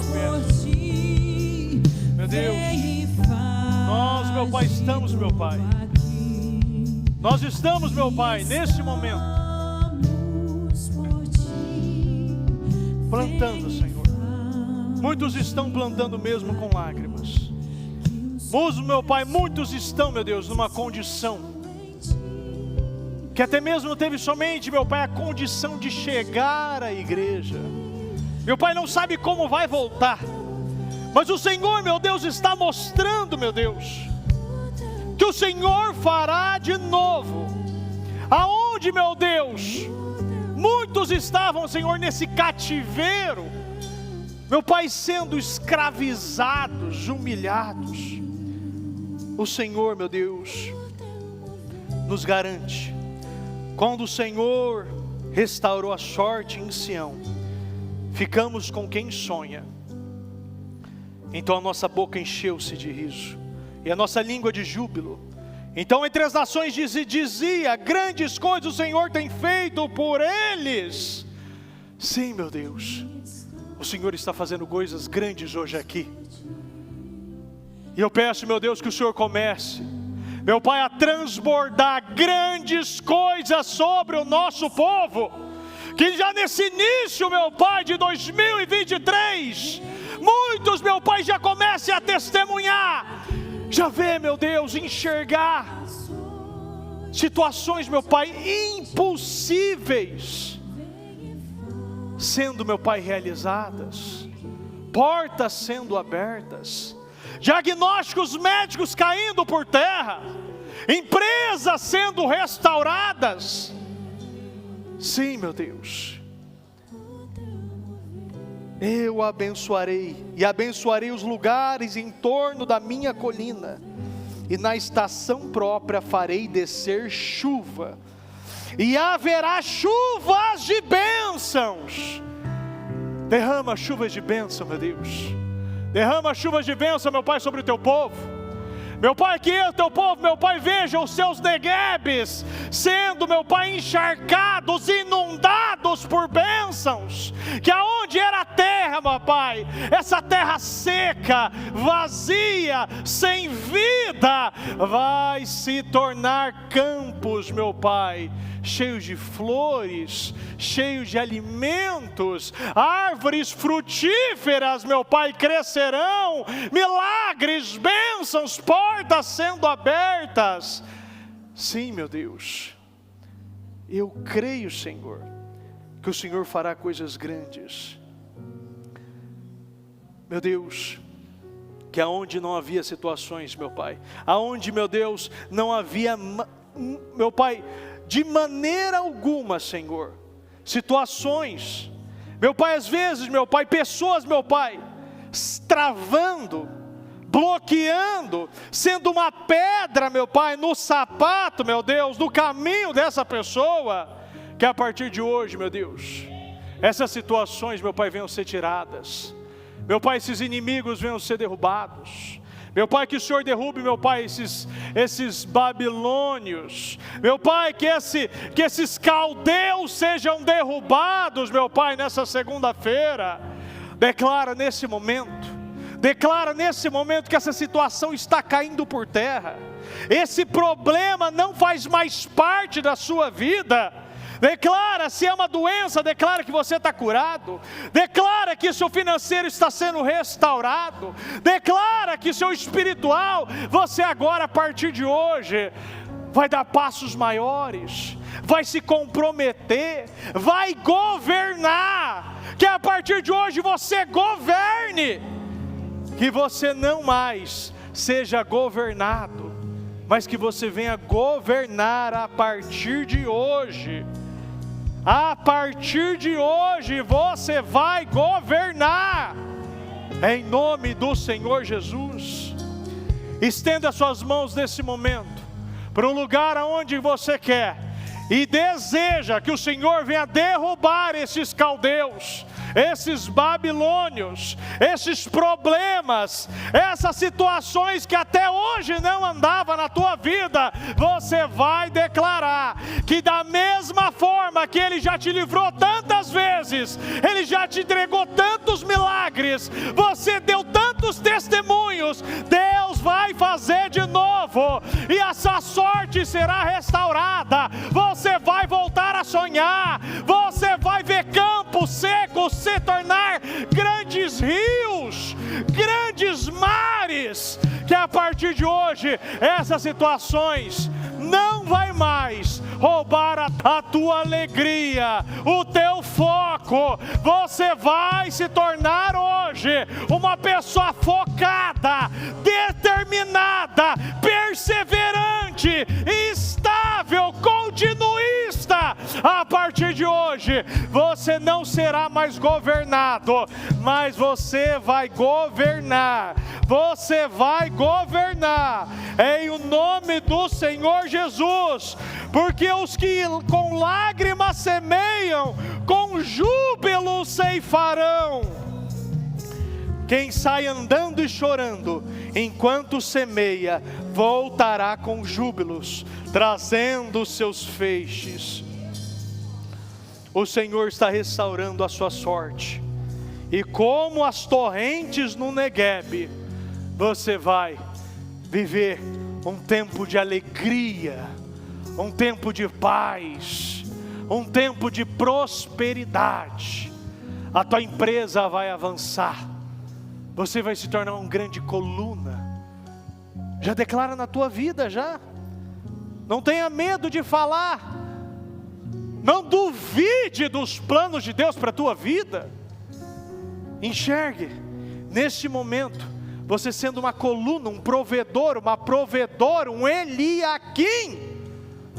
C: por ti,
A: Meu Deus,
C: vem e faz.
A: nós, meu Pai, estamos, meu Pai. Nós estamos, meu Pai, nesse momento, plantando, Senhor. Muitos estão plantando mesmo com lágrimas. Meu Pai, muitos estão, meu Deus, numa condição que até mesmo teve somente, meu Pai, a condição de chegar à igreja. Meu Pai, não sabe como vai voltar. Mas o Senhor, meu Deus, está mostrando, meu Deus, que o Senhor fará de novo. Aonde, meu Deus, muitos estavam, Senhor, nesse cativeiro, meu Pai, sendo escravizados, humilhados. O Senhor, meu Deus, nos garante, quando o Senhor restaurou a sorte em Sião, ficamos com quem sonha. Então a nossa boca encheu-se de riso, e a nossa língua de júbilo. Então entre as nações dizia, grandes coisas o Senhor tem feito por eles. Sim, meu Deus, o Senhor está fazendo coisas grandes hoje aqui. E eu peço, meu Deus, que o Senhor comece, meu Pai, a transbordar grandes coisas sobre o nosso povo. Que já nesse início, meu Pai, de 2023, muitos, meu Pai, já comecem a testemunhar, já vê, meu Deus, enxergar situações, meu Pai, impossíveis, sendo, meu Pai, realizadas, portas sendo abertas, diagnósticos médicos caindo por terra, empresas sendo restauradas. Sim, meu Deus, eu abençoarei, e abençoarei os lugares em torno da minha colina, e na estação própria farei descer chuva, e haverá chuvas de bênçãos. Derrama chuvas de bênção, meu Deus. Derrama chuvas de bênção, meu Pai, sobre o teu povo. Meu Pai, que o teu povo, meu Pai, veja os seus neguebes sendo, meu Pai, encharcados, inundados por bênçãos. Que aonde era a terra, meu Pai, essa terra seca, vazia, sem vida, vai se tornar campos, meu Pai, cheios de flores, cheios de alimentos, árvores frutíferas, meu Pai, crescerão, milagres, bênçãos, portas sendo abertas. Sim, meu Deus, eu creio, Senhor, que o Senhor fará coisas grandes. Meu Deus, que aonde não havia situações, meu Pai, aonde, meu Deus, não havia, meu Pai, de maneira alguma, Senhor, situações, meu Pai, às vezes, meu Pai, pessoas, meu Pai, travando, bloqueando, sendo uma pedra, meu Pai, no sapato, meu Deus, do caminho dessa pessoa, que a partir de hoje, meu Deus, essas situações, meu Pai, venham ser tiradas, meu Pai, esses inimigos venham ser derrubados. Meu Pai, que o Senhor derrube, meu Pai, esses babilônios. Meu Pai, que esses caldeus sejam derrubados, meu Pai, nessa segunda-feira. Declara nesse momento que essa situação está caindo por terra. Esse problema não faz mais parte da sua vida. Declara, se é uma doença, declara que você está curado. Declara que seu financeiro está sendo restaurado. Declara que seu espiritual, você agora, a partir de hoje, vai dar passos maiores, vai se comprometer, vai governar. Que a partir de hoje você governe, que você não mais seja governado, mas que você venha governar a partir de hoje. A partir de hoje você vai governar, em nome do Senhor Jesus. Estenda suas mãos nesse momento para o lugar aonde você quer e deseja que o Senhor venha derrubar esses caldeus, esses babilônios, esses problemas, essas situações que até hoje não andava na tua vida. Você vai declarar que da mesma forma que Ele já te livrou tantas vezes, Ele já te entregou tantos milagres, você deu tantos testemunhos, Deus vai fazer de novo, e essa sorte será restaurada. Você vai voltar a sonhar, você vai ver campos secos se tornar grandes rios, grandes mares, que a partir de hoje essas situações não vai mais roubar a tua alegria, o teu foco. Você vai se tornar hoje uma pessoa focada, determinada, perseverante, estável, continuista. A partir de hoje você não será mais governado, mas você vai governar. Você vai governar em o nome do Senhor Jesus, porque os que com lágrimas semeiam, com júbilo ceifarão. Quem sai andando e chorando, enquanto semeia, voltará com júbilos, trazendo os seus feixes. O Senhor está restaurando a sua sorte, e como as torrentes no Neguebe, você vai viver um tempo de alegria, um tempo de paz, um tempo de prosperidade. A tua empresa vai avançar, você vai se tornar uma grande coluna. Já declara na tua vida já.
B: Não tenha medo de falar. Não duvide dos planos de Deus para a tua vida. Enxergue, neste momento, você sendo uma coluna, um provedor, uma provedora, um Eliaquim,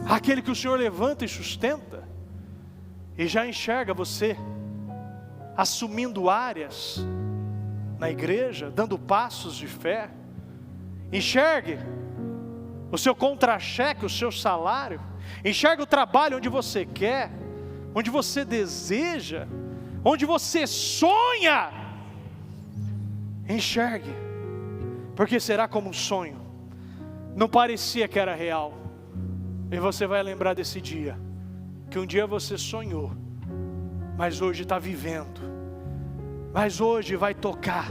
B: aquele que o Senhor levanta e sustenta. E já enxerga você assumindo áreas na igreja, dando passos de fé. Enxergue o seu contra-cheque, o seu salário. Enxergue o trabalho onde você quer, onde você deseja, onde você sonha. Enxergue, porque será como um sonho. Não parecia que era real. E você vai lembrar desse dia, que um dia você sonhou, mas hoje está vivendo, mas hoje vai tocar,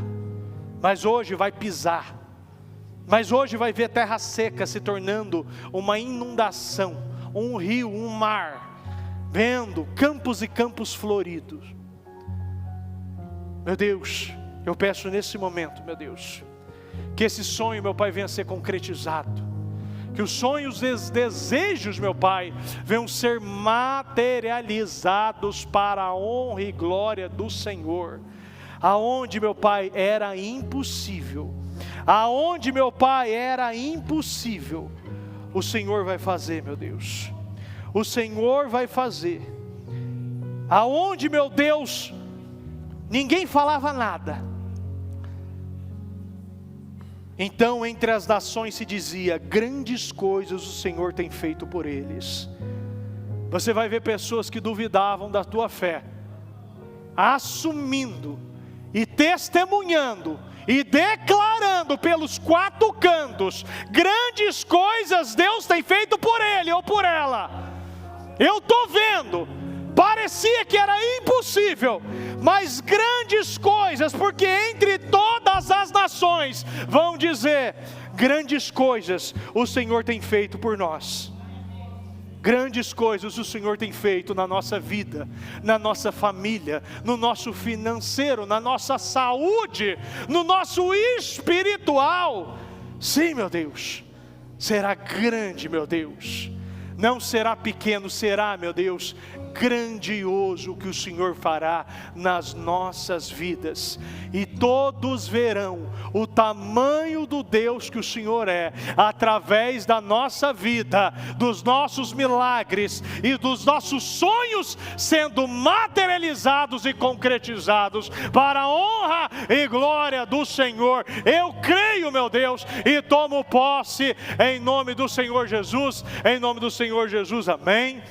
B: mas hoje vai pisar, mas hoje vai ver terra seca se tornando uma inundação, um rio, um mar, vendo campos e campos floridos. Meu Deus, eu peço nesse momento, meu Deus, que esse sonho, meu Pai, venha a ser concretizado. Que os sonhos e os desejos, meu Pai, venham ser materializados para a honra e glória do Senhor. Aonde, meu Pai, era impossível, aonde, meu Pai, era impossível, o Senhor vai fazer, meu Deus. O Senhor vai fazer. Aonde, meu Deus, ninguém falava nada. Então entre as nações se dizia: grandes coisas o Senhor tem feito por eles. Você vai ver pessoas que duvidavam da tua fé, assumindo e testemunhando e declarando pelos quatro cantos: grandes coisas Deus tem feito por ele ou por ela. Eu estou vendo, parecia que era impossível, mas grandes coisas, porque entre todas as nações vão dizer: grandes coisas o Senhor tem feito por nós. Grandes coisas o Senhor tem feito na nossa vida, na nossa família, no nosso financeiro, na nossa saúde, no nosso espiritual. Sim, meu Deus, será grande, meu Deus. Não será pequeno, será, meu Deus, grandioso o que o Senhor fará nas nossas vidas. E todos verão o tamanho do Deus que o Senhor é, através da nossa vida, dos nossos milagres e dos nossos sonhos sendo materializados e concretizados para a honra e glória do Senhor. Eu creio, meu Deus, e tomo posse em nome do Senhor Jesus, em nome do Senhor Jesus, amém.